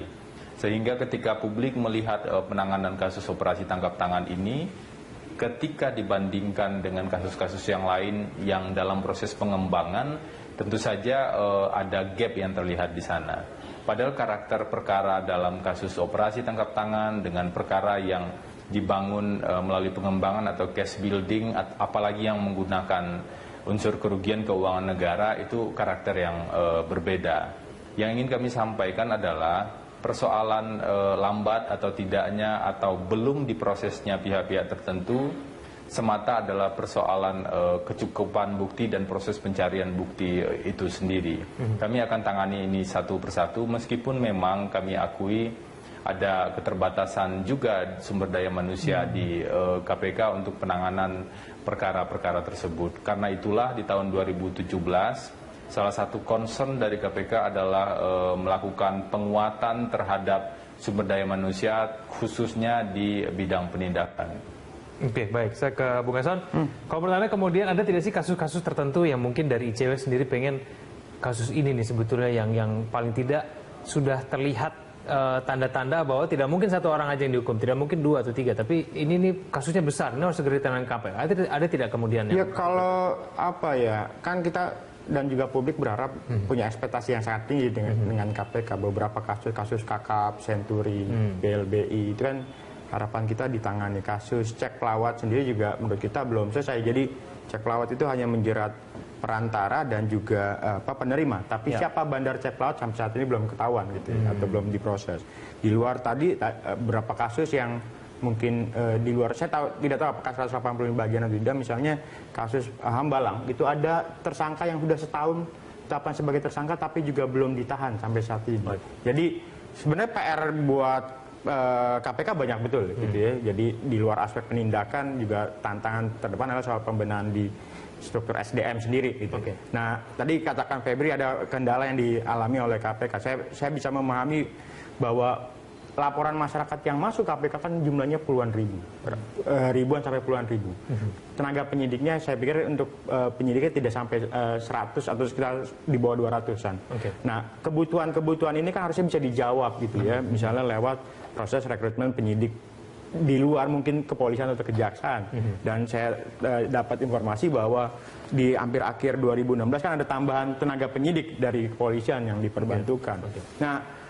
Sehingga ketika publik melihat penanganan kasus operasi tangkap tangan ini, ketika dibandingkan dengan kasus-kasus yang lain yang dalam proses pengembangan, tentu saja ada gap yang terlihat di sana. Padahal karakter perkara dalam kasus operasi tangkap tangan dengan perkara yang dibangun melalui pengembangan atau case building, apalagi yang menggunakan unsur kerugian keuangan negara, itu karakter yang berbeda. Yang ingin kami sampaikan adalah persoalan lambat atau tidaknya atau belum diprosesnya pihak-pihak tertentu semata adalah persoalan kecukupan bukti dan proses pencarian bukti itu sendiri. Kami akan tangani ini satu persatu, meskipun memang kami akui ada keterbatasan juga sumber daya manusia di KPK untuk penanganan perkara-perkara tersebut. Karena itulah di tahun 2017 salah satu concern dari KPK adalah melakukan penguatan terhadap sumber daya manusia khususnya di bidang penindakan. Oke, baik. Saya ke Bung Eson. Kalau menurut Anda kemudian ada tidak sih kasus-kasus tertentu yang mungkin dari ICW sendiri pengen kasus ini nih sebetulnya yang paling tidak sudah terlihat tanda-tanda bahwa tidak mungkin satu orang aja yang dihukum, tidak mungkin 2 atau 3, tapi ini nih kasusnya besar, ini harus segera ditangani KPK. Ada tidak kemudian? Ya kalau apa ya, kan kita dan juga publik berharap punya ekspektasi yang sangat tinggi dengan KPK. Beberapa kasus kakap, Senturi, BLBI itu kan harapan kita ditangani. Kasus cek pelawat sendiri juga menurut kita belum selesai. Jadi cek pelawat itu hanya menjerat perantara dan juga penerima. Tapi siapa bandar cek pelawat sampai saat ini belum ketahuan gitu ya, atau belum diproses. Di luar tadi beberapa kasus yang mungkin di luar, saya tidak tahu apakah 185 bagian atau tidak. Misalnya kasus Hambalang itu ada tersangka yang sudah setahun tetapkan sebagai tersangka tapi juga belum ditahan sampai saat ini. Jadi sebenarnya PR buat KPK banyak betul gitu ya. Jadi di luar aspek penindakan juga tantangan terdepan adalah soal pembenahan di struktur SDM sendiri gitu. Nah, tadi katakan Febri ada kendala yang dialami oleh KPK. Saya bisa memahami bahwa laporan masyarakat yang masuk KPK kan jumlahnya puluhan ribu, ribuan sampai puluhan ribu. Tenaga penyidiknya saya pikir untuk penyidiknya tidak sampai 100 atau sekitar di bawah 200-an. Nah, kebutuhan ini kan harusnya bisa dijawab gitu ya, misalnya lewat proses rekrutmen penyidik di luar mungkin kepolisian atau kejaksaan. Dan saya dapat informasi bahwa di hampir akhir 2016 kan ada tambahan tenaga penyidik dari kepolisian yang diperbantukan. Nah,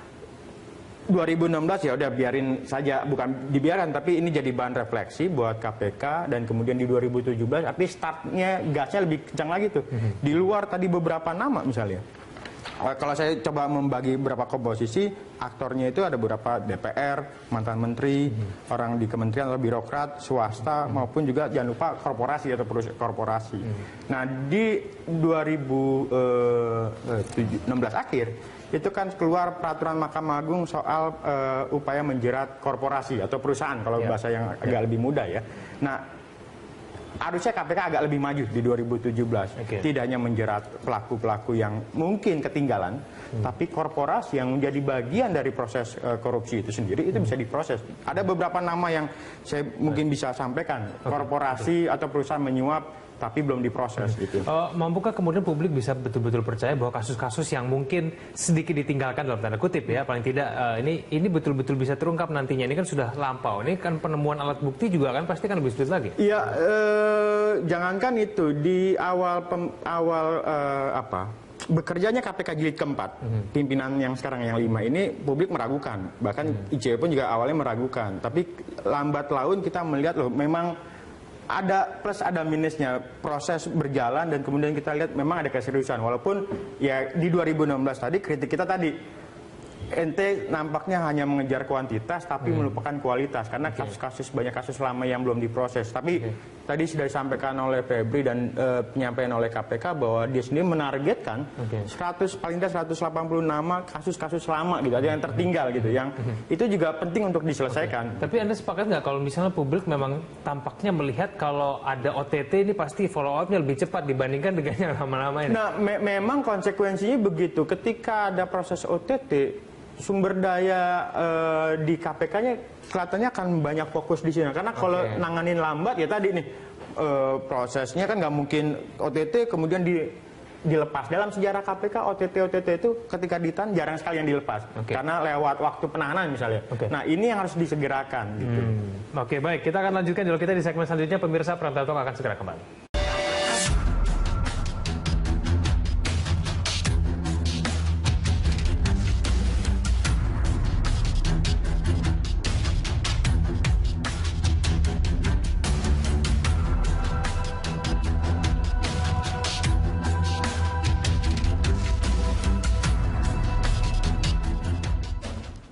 2016 ya udah biarin saja, bukan dibiarkan tapi ini jadi bahan refleksi buat KPK. Dan kemudian di 2017 tapi startnya gasnya lebih kencang lagi tuh. Di luar tadi beberapa nama misalnya, kalau saya coba membagi beberapa komposisi, aktornya itu ada beberapa DPR, mantan menteri, orang di kementerian atau birokrat, swasta, maupun juga jangan lupa korporasi atau perusahaan korporasi. Nah, di 2016 akhir, itu kan keluar peraturan Mahkamah Agung soal upaya menjerat korporasi atau perusahaan, kalau bahasa yang agak lebih mudah ya. Nah, harusnya KPK agak lebih maju di 2017. Tidak hanya menjerat pelaku-pelaku yang mungkin ketinggalan, tapi korporasi yang menjadi bagian dari proses korupsi itu sendiri, itu bisa diproses. Ada beberapa nama yang saya mungkin bisa sampaikan. Korporasi atau perusahaan menyuap, tapi belum diproses gitu. Mampukah kemudian publik bisa betul-betul percaya bahwa kasus-kasus yang mungkin sedikit ditinggalkan dalam tanda kutip ya, paling tidak ini betul-betul bisa terungkap nantinya? Ini kan sudah lampau, ini kan penemuan alat bukti juga kan pasti kan lebih sulit lagi. Iya, jangankan itu di awal bekerjanya KPK jilid keempat, pimpinan yang sekarang yang 5 ini publik meragukan, bahkan ICW pun juga awalnya meragukan. Tapi lambat laun kita melihat loh, memang ada plus ada minusnya, proses berjalan dan kemudian kita lihat memang ada keseriusan. Walaupun ya di 2016 tadi kritik kita tadi, ente nampaknya hanya mengejar kuantitas tapi melupakan kualitas karena kasus-kasus banyak kasus lama yang belum diproses. Tapi tadi sudah disampaikan oleh Febri dan penyampaian oleh KPK bahwa dia sendiri menargetkan 100 paling tidak 180 nama kasus-kasus lama gitu, ada yang tertinggal gitu, yang itu juga penting untuk diselesaikan. Tapi Anda sepakat nggak kalau misalnya publik memang tampaknya melihat kalau ada OTT ini pasti follow up-nya lebih cepat dibandingkan dengan yang lama-lama ini? Nah, memang konsekuensinya begitu. Ketika ada proses OTT, sumber daya di KPK-nya kelihatannya akan banyak fokus di sini. Karena kalau nanganin lambat ya tadi nih, prosesnya kan nggak mungkin OTT kemudian dilepas. Dalam sejarah KPK OTT itu ketika ditahan jarang sekali yang dilepas. Karena lewat waktu penahanan misalnya. Nah, ini yang harus disegerakan gitu. Oke, baik. Kita akan lanjutkan dialog kita di segmen selanjutnya. Pemirsa, Prime Talk akan segera kembali.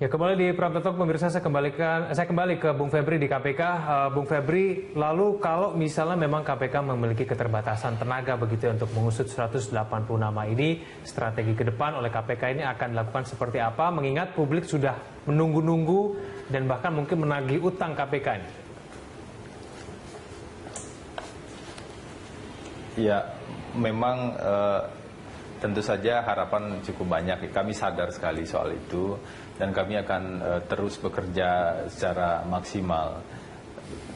Ya, kembali di Prime Talk, pemirsa, saya kembali ke Bung Febri di KPK. Bung Febri, lalu kalau misalnya memang KPK memiliki keterbatasan tenaga begitu untuk mengusut 180 nama ini, strategi ke depan oleh KPK ini akan dilakukan seperti apa? Mengingat publik sudah menunggu-nunggu dan bahkan mungkin menagih utang KPK ini. Ya, memang tentu saja harapan cukup banyak. Kami sadar sekali soal itu dan kami akan terus bekerja secara maksimal.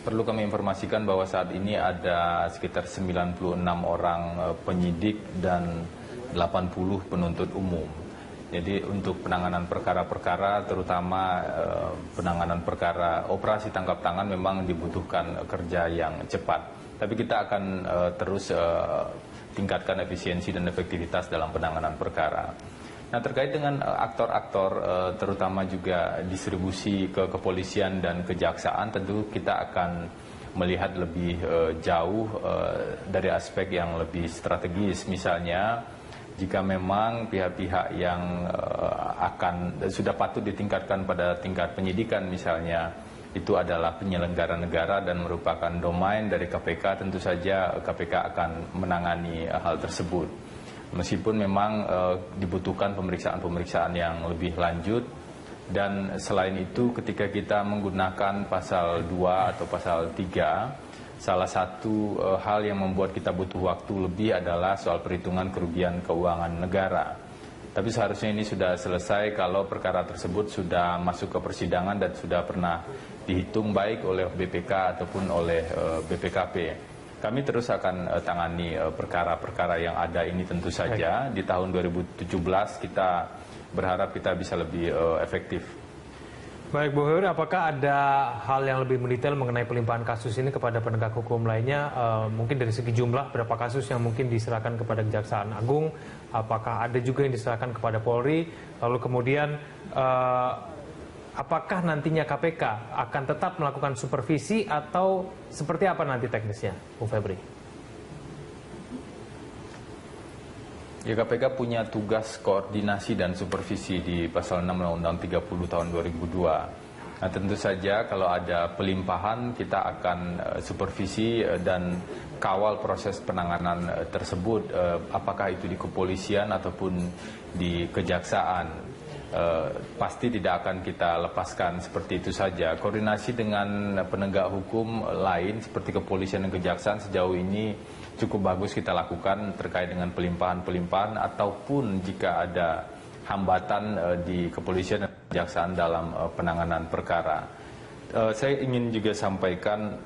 perlu kami informasikan bahwa saat ini ada sekitar 96 orang penyidik dan 80 penuntut umum. Jadi untuk penanganan perkara-perkara, terutama penanganan perkara operasi tangkap tangan memang dibutuhkan kerja yang cepat. Tapi kita akan terus tingkatkan efisiensi dan efektivitas dalam penanganan perkara. Nah, terkait dengan aktor-aktor, terutama juga distribusi ke kepolisian dan kejaksaan, tentu kita akan melihat lebih jauh dari aspek yang lebih strategis. Misalnya, jika memang pihak-pihak yang sudah patut ditingkatkan pada tingkat penyidikan, misalnya itu adalah penyelenggara negara dan merupakan domain dari KPK, tentu saja KPK akan menangani hal tersebut. Meskipun memang dibutuhkan pemeriksaan-pemeriksaan yang lebih lanjut, dan selain itu ketika kita menggunakan pasal 2 atau pasal 3, salah satu hal yang membuat kita butuh waktu lebih adalah soal perhitungan kerugian keuangan negara. Tapi seharusnya ini sudah selesai kalau perkara tersebut sudah masuk ke persidangan dan sudah pernah dihitung baik oleh BPK ataupun oleh BPKP. Kami terus akan tangani perkara-perkara yang ada ini tentu saja. Di tahun 2017 kita berharap kita bisa lebih efektif. Baik, Bu Heri, apakah ada hal yang lebih mendetail mengenai pelimpahan kasus ini kepada penegak hukum lainnya? Mungkin dari segi jumlah, berapa kasus yang mungkin diserahkan kepada Kejaksaan Agung? Apakah ada juga yang diserahkan kepada Polri? Lalu kemudian apakah nantinya KPK akan tetap melakukan supervisi atau seperti apa nanti teknisnya, Bu Febri? Ya, KPK punya tugas koordinasi dan supervisi di pasal 6 Undang-Undang 30 tahun 2002. Nah, tentu saja kalau ada pelimpahan kita akan supervisi dan kawal proses penanganan tersebut, apakah itu di kepolisian ataupun di kejaksaan. Pasti tidak akan kita lepaskan seperti itu saja. Koordinasi dengan penegak hukum lain seperti kepolisian dan kejaksaan sejauh ini cukup bagus kita lakukan terkait dengan pelimpahan-pelimpahan ataupun jika ada hambatan di kepolisian dan kejaksaan dalam penanganan perkara. Saya ingin juga sampaikan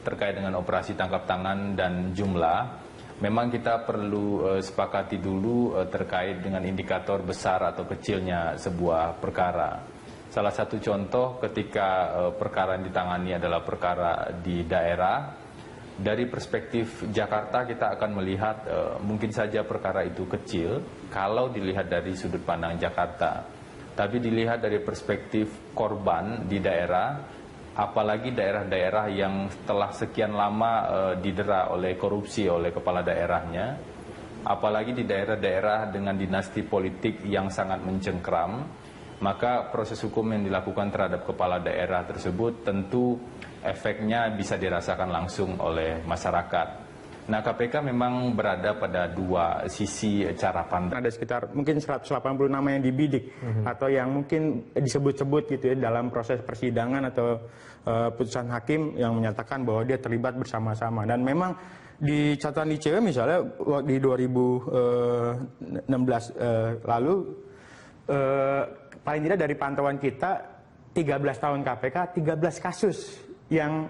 terkait dengan operasi tangkap tangan dan jumlah. Memang kita perlu sepakati dulu terkait dengan indikator besar atau kecilnya sebuah perkara. Salah satu contoh ketika perkara yang ditangani adalah perkara di daerah, dari perspektif Jakarta kita akan melihat mungkin saja perkara itu kecil kalau dilihat dari sudut pandang Jakarta. Tapi dilihat dari perspektif korban di daerah, apalagi daerah-daerah yang telah sekian lama didera oleh korupsi oleh kepala daerahnya, apalagi di daerah-daerah dengan dinasti politik yang sangat mencengkram, maka proses hukum yang dilakukan terhadap kepala daerah tersebut tentu efeknya bisa dirasakan langsung oleh masyarakat. Nah, KPK memang berada pada dua sisi cara pandang. Ada sekitar mungkin 180 nama yang dibidik atau yang mungkin disebut-sebut gitu ya dalam proses persidangan atau putusan hakim yang menyatakan bahwa dia terlibat bersama-sama. Dan memang di catatan ICW misalnya di 2016 lalu paling tidak dari pantauan kita 13 tahun KPK 13 kasus yang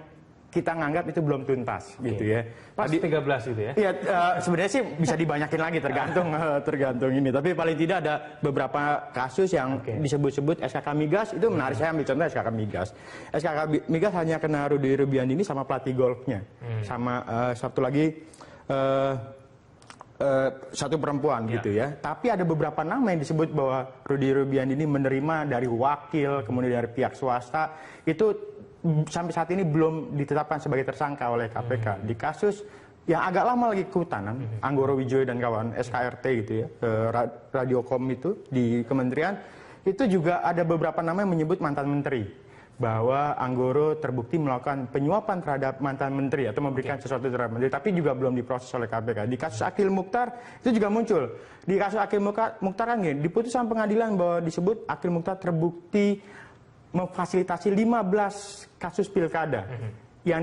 kita nganggap itu belum tuntas gitu ya. Pas 13 gitu ya? Iya, sebenarnya sih bisa dibanyakin lagi tergantung ini. Tapi paling tidak ada beberapa kasus yang disebut-sebut SKK Migas, itu menarik. Saya ambil contoh SKK Migas. SKK Migas hanya kena Rudy Rubiandini sama pelatih golfnya. Sama satu lagi satu perempuan gitu ya. Tapi ada beberapa nama yang disebut bahwa Rudy Rubiandini menerima dari wakil, kemudian dari pihak swasta. Itu sampai saat ini belum ditetapkan sebagai tersangka oleh KPK. Di kasus yang agak lama lagi kehutanan, Anggoro Wijoyo dan kawan, SKRT gitu ya, Radiokom itu di kementerian, itu juga ada beberapa nama yang menyebut mantan menteri. Bahwa Anggoro terbukti melakukan penyuapan terhadap mantan menteri atau memberikan sesuatu terhadap menteri, tapi juga belum diproses oleh KPK. Di kasus Akil Mukhtar itu juga muncul. Di kasus Akil Mukhtar kan gini, di putusan pengadilan bahwa disebut Akil Mukhtar terbukti memfasilitasi 15 kasus pilkada yang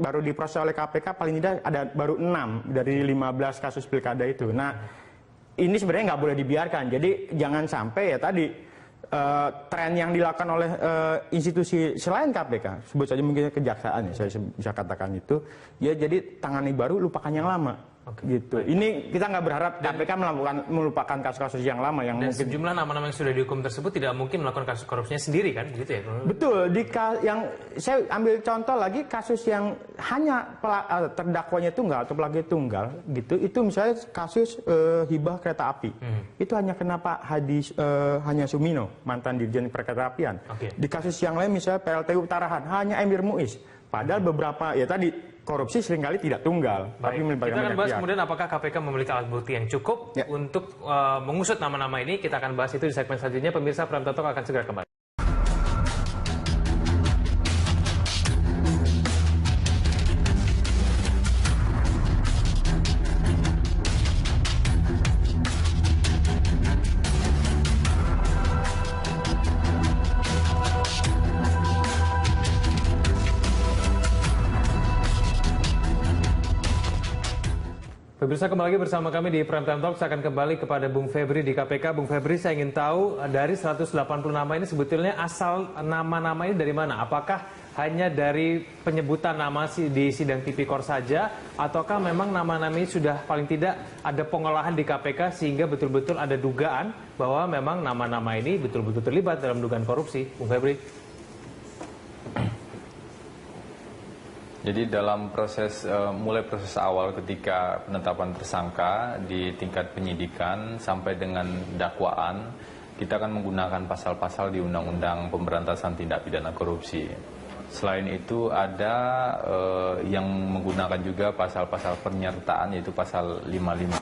baru diproses oleh KPK, paling tidak ada baru 6 dari 15 kasus pilkada itu. Nah, ini sebenarnya nggak boleh dibiarkan. Jadi jangan sampai ya tadi tren yang dilakukan oleh institusi selain KPK, sebut saja mungkin kejaksaan ya, saya bisa katakan itu, ya jadi tangani baru, lupakan yang lama. Gitu. Ini kita nggak berharap KPK melupakan kasus-kasus yang lama yang dan mungkin sejumlah nama-nama yang sudah dihukum tersebut tidak mungkin melakukan kasus korupsinya sendiri kan, gitu ya? Betul. Yang saya ambil contoh lagi kasus yang hanya terdakwanya tunggal atau pelaku tunggal, gitu. Itu misalnya kasus hibah kereta api. Itu hanya kenapa hanya Sumino, mantan Dirjen Perkeretaapian. Di kasus yang lain misalnya PLTU Tarahan hanya Emir Muiz. Padahal beberapa ya tadi korupsi seringkali tidak tunggal. Baik. Tapi kita akan bahas kemudian apakah KPK memiliki alat bukti yang cukup untuk mengusut nama-nama ini. Kita akan bahas itu di segmen selanjutnya. Pemirsa, Prime Talk akan segera kembali. Pemirsa, kembali lagi bersama kami di Prime Time Talk. Saya akan kembali kepada Bung Febri di KPK. Bung Febri, saya ingin tahu dari 180 nama ini sebetulnya asal nama-nama ini dari mana? Apakah hanya dari penyebutan nama di sidang tipikor saja, ataukah memang nama-nama ini sudah paling tidak ada pengolahan di KPK sehingga betul-betul ada dugaan bahwa memang nama-nama ini betul-betul terlibat dalam dugaan korupsi? Bung Febri. Jadi dalam mulai proses awal ketika penetapan tersangka di tingkat penyidikan sampai dengan dakwaan, kita akan menggunakan pasal-pasal di Undang-Undang Pemberantasan Tindak Pidana Korupsi. Selain itu ada yang menggunakan juga pasal-pasal penyertaan, yaitu pasal 55.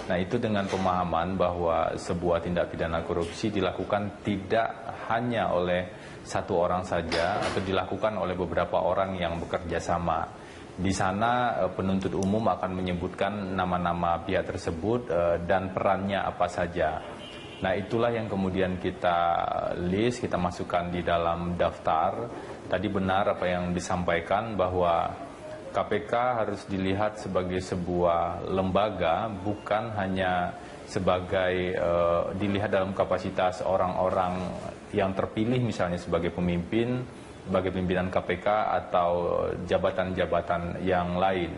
Nah, itu dengan pemahaman bahwa sebuah tindak pidana korupsi dilakukan tidak hanya oleh satu orang saja atau dilakukan oleh beberapa orang yang bekerja sama. Di sana penuntut umum akan menyebutkan nama-nama pihak tersebut dan perannya apa saja. Nah, itulah yang kemudian kita list, kita masukkan di dalam daftar. Tadi benar apa yang disampaikan bahwa KPK harus dilihat sebagai sebuah lembaga, bukan hanya sebagai dilihat dalam kapasitas orang-orang yang terpilih misalnya sebagai pemimpin, sebagai pimpinan KPK atau jabatan-jabatan yang lain.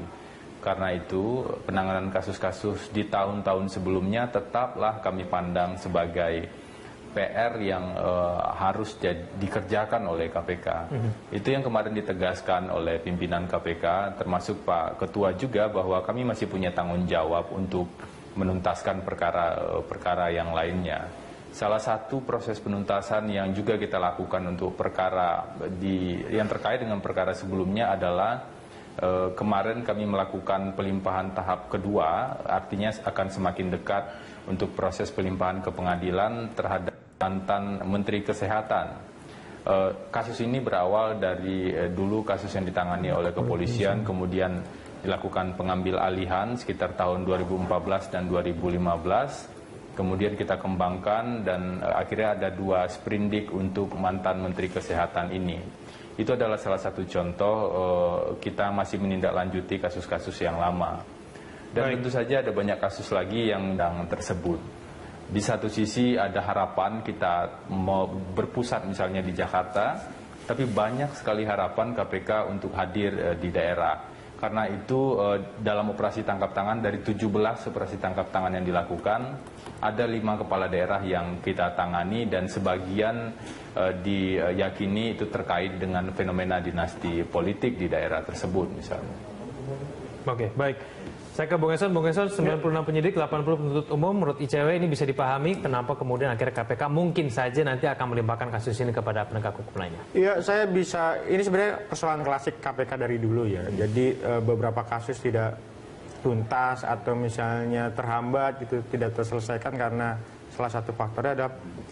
Karena itu penanganan kasus-kasus di tahun-tahun sebelumnya tetaplah kami pandang sebagai PR yang harus dikerjakan oleh KPK. Itu yang kemarin ditegaskan oleh pimpinan KPK, termasuk Pak Ketua juga, bahwa kami masih punya tanggung jawab untuk menuntaskan perkara yang lainnya. Salah satu proses penuntasan yang juga kita lakukan untuk perkara yang terkait dengan perkara sebelumnya adalah kemarin kami melakukan pelimpahan tahap kedua, artinya akan semakin dekat untuk proses pelimpahan ke pengadilan terhadap mantan Menteri Kesehatan. Kasus ini berawal dari dulu kasus yang ditangani oleh kepolisian, kemudian dilakukan pengambil alihan sekitar tahun 2014 dan 2015. Kemudian kita kembangkan dan akhirnya ada 2 sprindik untuk mantan Menteri Kesehatan ini. Itu adalah salah satu contoh kita masih menindaklanjuti kasus-kasus yang lama. Dan tentu saja ada banyak kasus lagi yang tersebut. Di satu sisi ada harapan kita mau berpusat misalnya di Jakarta, tapi banyak sekali harapan KPK untuk hadir di daerah. Karena itu dalam operasi tangkap tangan dari 17 operasi tangkap tangan yang dilakukan, ada 5 kepala daerah yang kita tangani dan sebagian diyakini itu terkait dengan fenomena dinasti politik di daerah tersebut misalnya. Oke, baik. Saya ke Bung Eson. Bung Eson, 96 penyidik, 80 penuntut umum. Menurut ICW ini bisa dipahami kenapa kemudian akhirnya KPK mungkin saja nanti akan melimpahkan kasus ini kepada penegak hukum lainnya. Iya, saya bisa. Ini sebenarnya persoalan klasik KPK dari dulu ya. Jadi beberapa kasus tidak tuntas atau misalnya terhambat gitu, tidak terselesaikan karena salah satu faktornya ada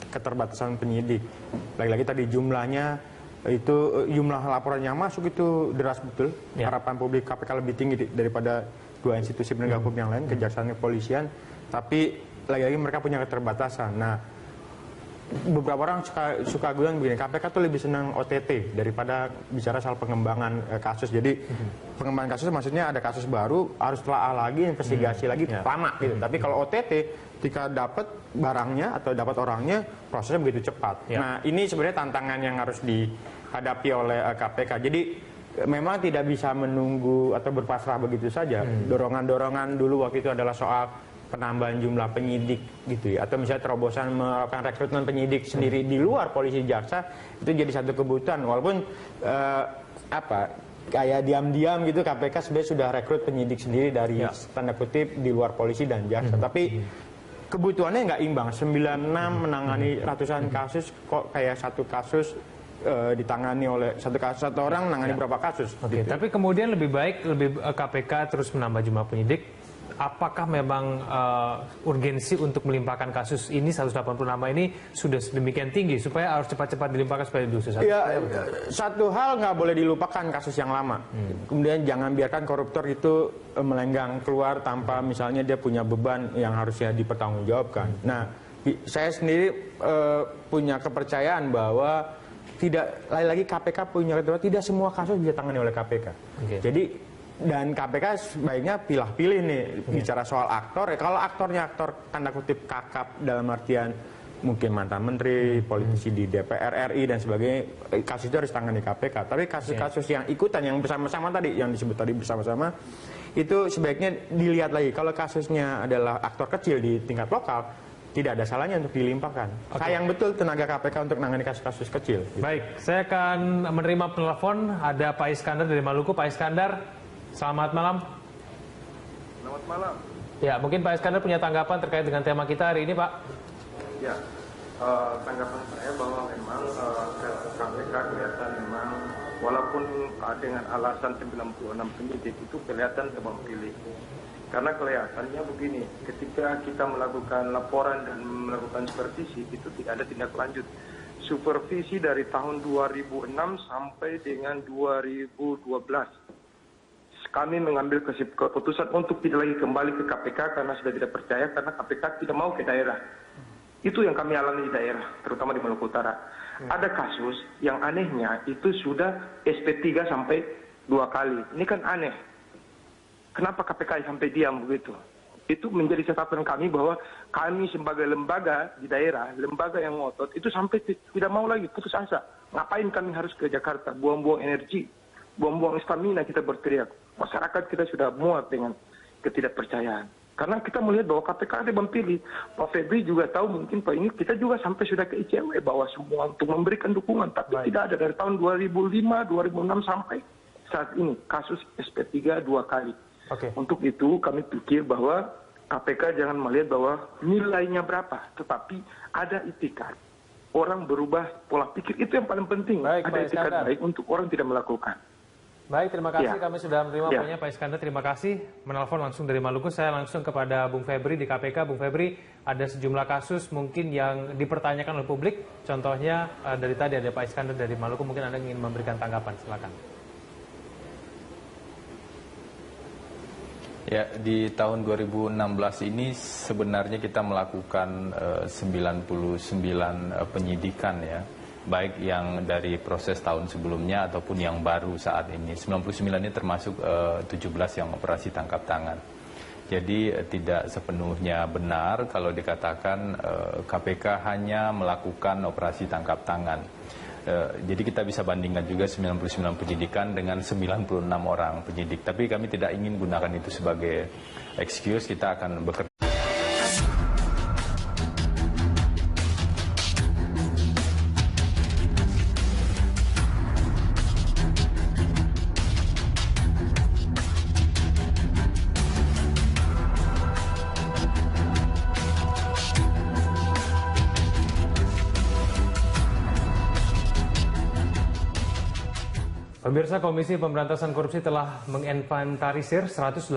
keterbatasan penyidik. Lagi-lagi tadi jumlahnya itu, jumlah laporan yang masuk itu deras betul. Harapan publik KPK lebih tinggi daripada 2 institusi penegak hukum yang lain, kejaksaan, kepolisian. Tapi lagi-lagi mereka punya keterbatasan. Nah, beberapa orang suka bilang begini, KPK tuh lebih senang OTT daripada bicara soal pengembangan kasus. Jadi pengembangan kasus maksudnya ada kasus baru harus telaah lagi, investigasi lagi, lama gitu. Tapi kalau OTT ketika dapat barangnya atau dapat orangnya prosesnya begitu cepat. Nah ini sebenarnya tantangan yang harus dihadapi oleh KPK. Jadi memang tidak bisa menunggu atau berpasrah begitu saja. Dorongan-dorongan dulu waktu itu adalah soal penambahan jumlah penyidik gitu ya, atau misalnya terobosan melakukan rekrutmen penyidik sendiri di luar polisi jaksa, itu jadi satu kebutuhan walaupun kayak diam-diam gitu KPK sebenarnya sudah rekrut penyidik sendiri dari tanda kutip di luar polisi dan jaksa, tapi kebutuhannya nggak imbang. 96 menangani ratusan kasus, kok kayak satu kasus ditangani oleh satu orang menangani berapa kasus. Gitu. Tapi kemudian lebih baik KPK terus menambah jumlah penyidik. Apakah memang urgensi untuk melimpahkan kasus ini 180 nama ini sudah sedemikian tinggi supaya harus cepat-cepat dilimpahkan supaya diusut? Satu hal nggak boleh dilupakan kasus yang lama. Kemudian jangan biarkan koruptor itu melenggang keluar tanpa misalnya dia punya beban yang harusnya dipertanggungjawabkan. Nah, saya sendiri punya kepercayaan bahwa lagi-lagi KPK punya ketentuan tidak semua kasus bisa ditangani oleh KPK. Jadi dan KPK sebaiknya pilah-pilih nih bicara soal aktor ya. Kalau aktornya aktor tanda kutip kakap dalam artian mungkin mantan menteri, politisi di DPR RI dan sebagainya, kasus itu harus tangani KPK. Tapi kasus-kasus yang ikutan yang bersama-sama tadi yang disebut tadi bersama-sama itu sebaiknya dilihat lagi. Kalau kasusnya adalah aktor kecil di tingkat lokal, tidak ada salahnya untuk dilimpahkan. Sayang betul tenaga KPK untuk menangani kasus-kasus kecil. Gitu. Baik, saya akan menerima penelpon. Ada Pak Iskandar dari Maluku. Pak Iskandar, selamat malam. Selamat malam. Ya, mungkin Pak Iskandar punya tanggapan terkait dengan tema kita hari ini, Pak. Ya, tanggapan saya bahwa memang KPK kelihatan memang walaupun dengan alasan 96 penyidik itu kelihatan tebang pilih. Karena kelihatannya begini, ketika kita melakukan laporan dan melakukan supervisi itu tidak ada tindak lanjut. Supervisi dari tahun 2006 sampai dengan 2012. Kami mengambil keputusan untuk tidak lagi kembali ke KPK karena sudah tidak percaya karena KPK tidak mau ke daerah. Itu yang kami alami di daerah, terutama di Maluku Utara. Ada kasus yang anehnya itu sudah SP3 sampai 2 kali. Ini kan aneh. Kenapa KPK sampai diam begitu? Itu menjadi catatan kami bahwa kami sebagai lembaga di daerah, lembaga yang ngotot, itu sampai tidak mau lagi putus asa. Ngapain kami harus ke Jakarta? Buang-buang energi, buang-buang stamina kita berteriak. Masyarakat kita sudah muat dengan ketidakpercayaan. Karena kita melihat bahwa KPK ada pilih. Pak Febri juga tahu mungkin Pak ini kita juga sampai sudah ke ICW bahwa semua untuk memberikan dukungan. Tapi tidak ada dari tahun 2005, 2006 sampai saat ini. Kasus SP3 2 kali. Untuk itu kami pikir bahwa KPK jangan melihat bahwa nilainya berapa. Tetapi ada itikat. Orang berubah pola pikir. Itu yang paling penting. Ada itikat baik untuk orang tidak melakukan. Baik, terima kasih. Kami sudah menerima poinnya Pak Iskandar. Terima kasih. Menelpon langsung dari Maluku. Saya langsung kepada Bung Febri di KPK. Bung Febri, ada sejumlah kasus mungkin yang dipertanyakan oleh publik. Contohnya dari tadi ada Pak Iskandar dari Maluku. Mungkin Anda ingin memberikan tanggapan. Silakan. Ya, di tahun 2016 ini sebenarnya kita melakukan 99 penyidikan ya. Baik yang dari proses tahun sebelumnya ataupun yang baru saat ini. 99 ini termasuk 17 yang operasi tangkap tangan. Jadi tidak sepenuhnya benar kalau dikatakan KPK hanya melakukan operasi tangkap tangan. Jadi kita bisa bandingkan juga 99 penyidikan dengan 96 orang penyidik. Tapi kami tidak ingin gunakan itu sebagai excuse. Kita akan bekerja. Pemirsa, Komisi Pemberantasan Korupsi telah menginventarisir 180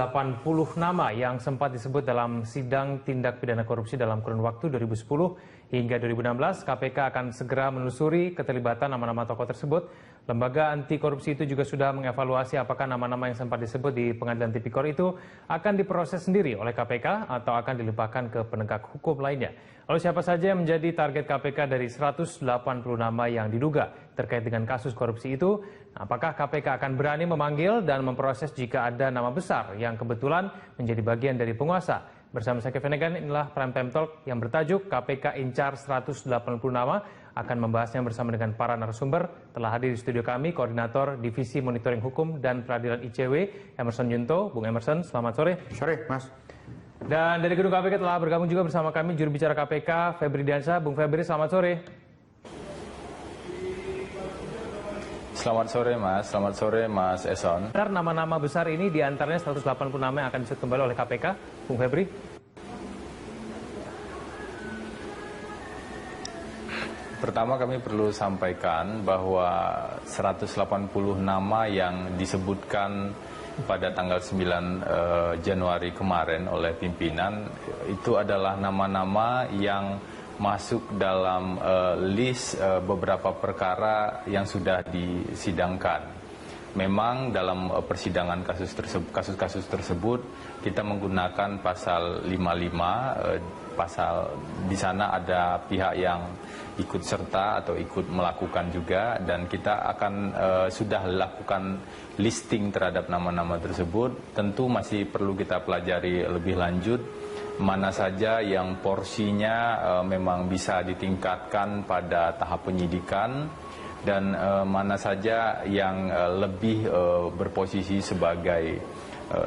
nama yang sempat disebut dalam sidang tindak pidana korupsi dalam kurun waktu 2010 hingga 2016. KPK akan segera menelusuri keterlibatan nama-nama tokoh tersebut Lembaga anti korupsi itu juga sudah mengevaluasi apakah nama-nama yang sempat disebut di Pengadilan Tipikor itu akan diproses sendiri oleh KPK atau akan dilimpahkan ke penegak hukum lainnya. Lalu siapa saja yang menjadi target KPK dari 180 nama yang diduga terkait dengan kasus korupsi itu? Apakah KPK akan berani memanggil dan memproses jika ada nama besar yang kebetulan menjadi bagian dari penguasa? Bersama saya Kevin Egan, inilah Prime Time Talk yang bertajuk KPK Incar 180 nama. Akan membahasnya bersama dengan para narasumber. Telah hadir di studio kami, Koordinator Divisi Monitoring Hukum dan Peradilan ICW, Emerson Yunto. Bung Emerson, selamat sore. Sore, Mas. Dan dari gedung KPK telah bergabung juga bersama kami juru bicara KPK, Febri Diansyah. Bung Febri, selamat sore. Selamat sore, Mas. Selamat sore, Mas Eson. Nama-nama besar ini diantaranya 180 nama yang akan disebut kembali oleh KPK. Bung Febri. Pertama kami perlu sampaikan bahwa 180 nama yang disebutkan pada tanggal 9 Januari kemarin oleh pimpinan itu adalah nama-nama yang masuk dalam list beberapa perkara yang sudah disidangkan. Memang dalam persidangan kasus-kasus tersebut kita menggunakan pasal 55, pasal di sana ada pihak yang ikut serta atau ikut melakukan juga, dan kita akan sudah lakukan listing terhadap nama-nama tersebut. Tentu masih perlu kita pelajari lebih lanjut mana saja yang porsinya memang bisa ditingkatkan pada tahap penyidikan dan mana saja yang lebih berposisi sebagai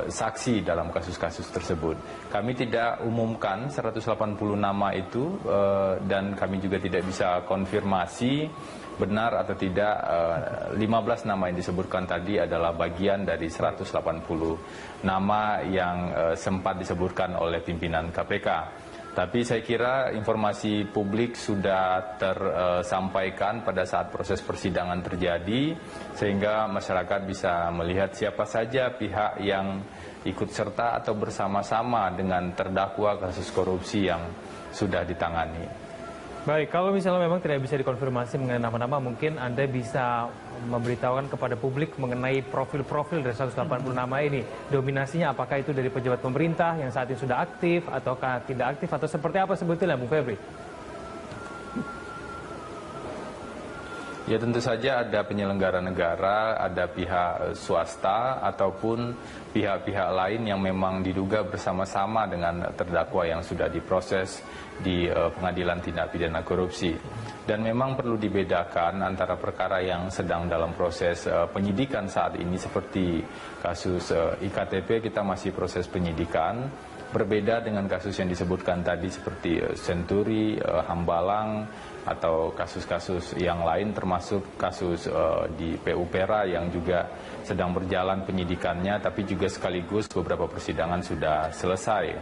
saksi dalam kasus-kasus tersebut. Kami tidak umumkan 180 nama itu dan kami juga tidak bisa konfirmasi benar atau tidak 15 nama yang disebutkan tadi adalah bagian dari 180 nama yang sempat disebutkan oleh pimpinan KPK. Tapi saya kira informasi publik sudah tersampaikan pada saat proses persidangan terjadi, sehingga masyarakat bisa melihat siapa saja pihak yang ikut serta atau bersama-sama dengan terdakwa kasus korupsi yang sudah ditangani. Baik, kalau misalnya memang tidak bisa dikonfirmasi mengenai nama-nama, mungkin Anda bisa memberitahukan kepada publik mengenai profil-profil dari 180 nama ini. Dominasinya apakah itu dari pejabat pemerintah yang saat ini sudah aktif, ataukah tidak aktif, atau seperti apa sebetulnya, Bung Febri? Ya tentu saja ada penyelenggara negara, ada pihak swasta, ataupun pihak-pihak lain yang memang diduga bersama-sama dengan terdakwa yang sudah diproses di Pengadilan Tindak Pidana Korupsi. Dan memang perlu dibedakan antara perkara yang sedang dalam proses penyidikan saat ini seperti kasus IKTP, kita masih proses penyidikan. Berbeda dengan kasus yang disebutkan tadi seperti Senturi, Hambalang, atau kasus-kasus yang lain termasuk kasus di PU Pera yang juga sedang berjalan penyidikannya, tapi juga sekaligus beberapa persidangan sudah selesai.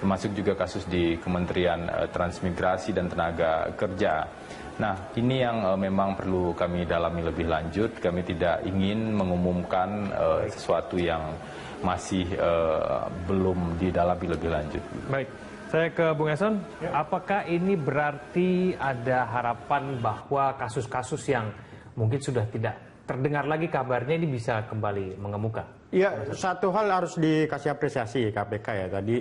Termasuk juga kasus di Kementerian Transmigrasi dan Tenaga Kerja. Nah, ini yang memang perlu kami dalami lebih lanjut. Kami tidak ingin mengumumkan sesuatu yang masih belum didalami lebih lanjut. Baik, saya ke Bung Eson. Apakah ini berarti ada harapan bahwa kasus-kasus yang mungkin sudah tidak terdengar lagi kabarnya ini bisa kembali mengemuka? Ya, satu hal harus dikasih apresiasi KPK ya. Tadi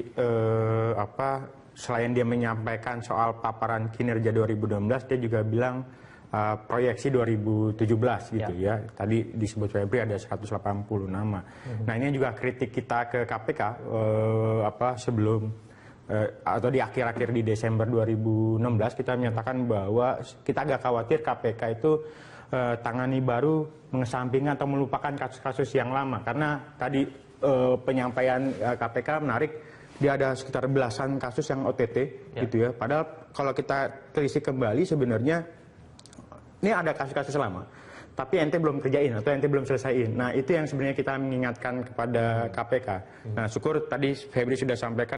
selain dia menyampaikan soal paparan kinerja 2016, dia juga bilang proyeksi 2017 gitu ya. Tadi disebut Febri ada 180 nama. Nah, ini juga kritik kita ke KPK sebelum atau di akhir-akhir di Desember 2016 kita menyatakan bahwa kita agak khawatir KPK itu tangani baru, mengesampingkan atau melupakan kasus-kasus yang lama. Karena tadi penyampaian KPK menarik, dia ada sekitar belasan kasus yang OTT gitu ya. Padahal kalau kita telisik kembali sebenarnya ini ada kasus-kasus lama, tapi ente belum kerjain atau ente belum selesaiin. Nah, itu yang sebenarnya kita mengingatkan kepada KPK. Nah, syukur tadi Febri sudah sampaikan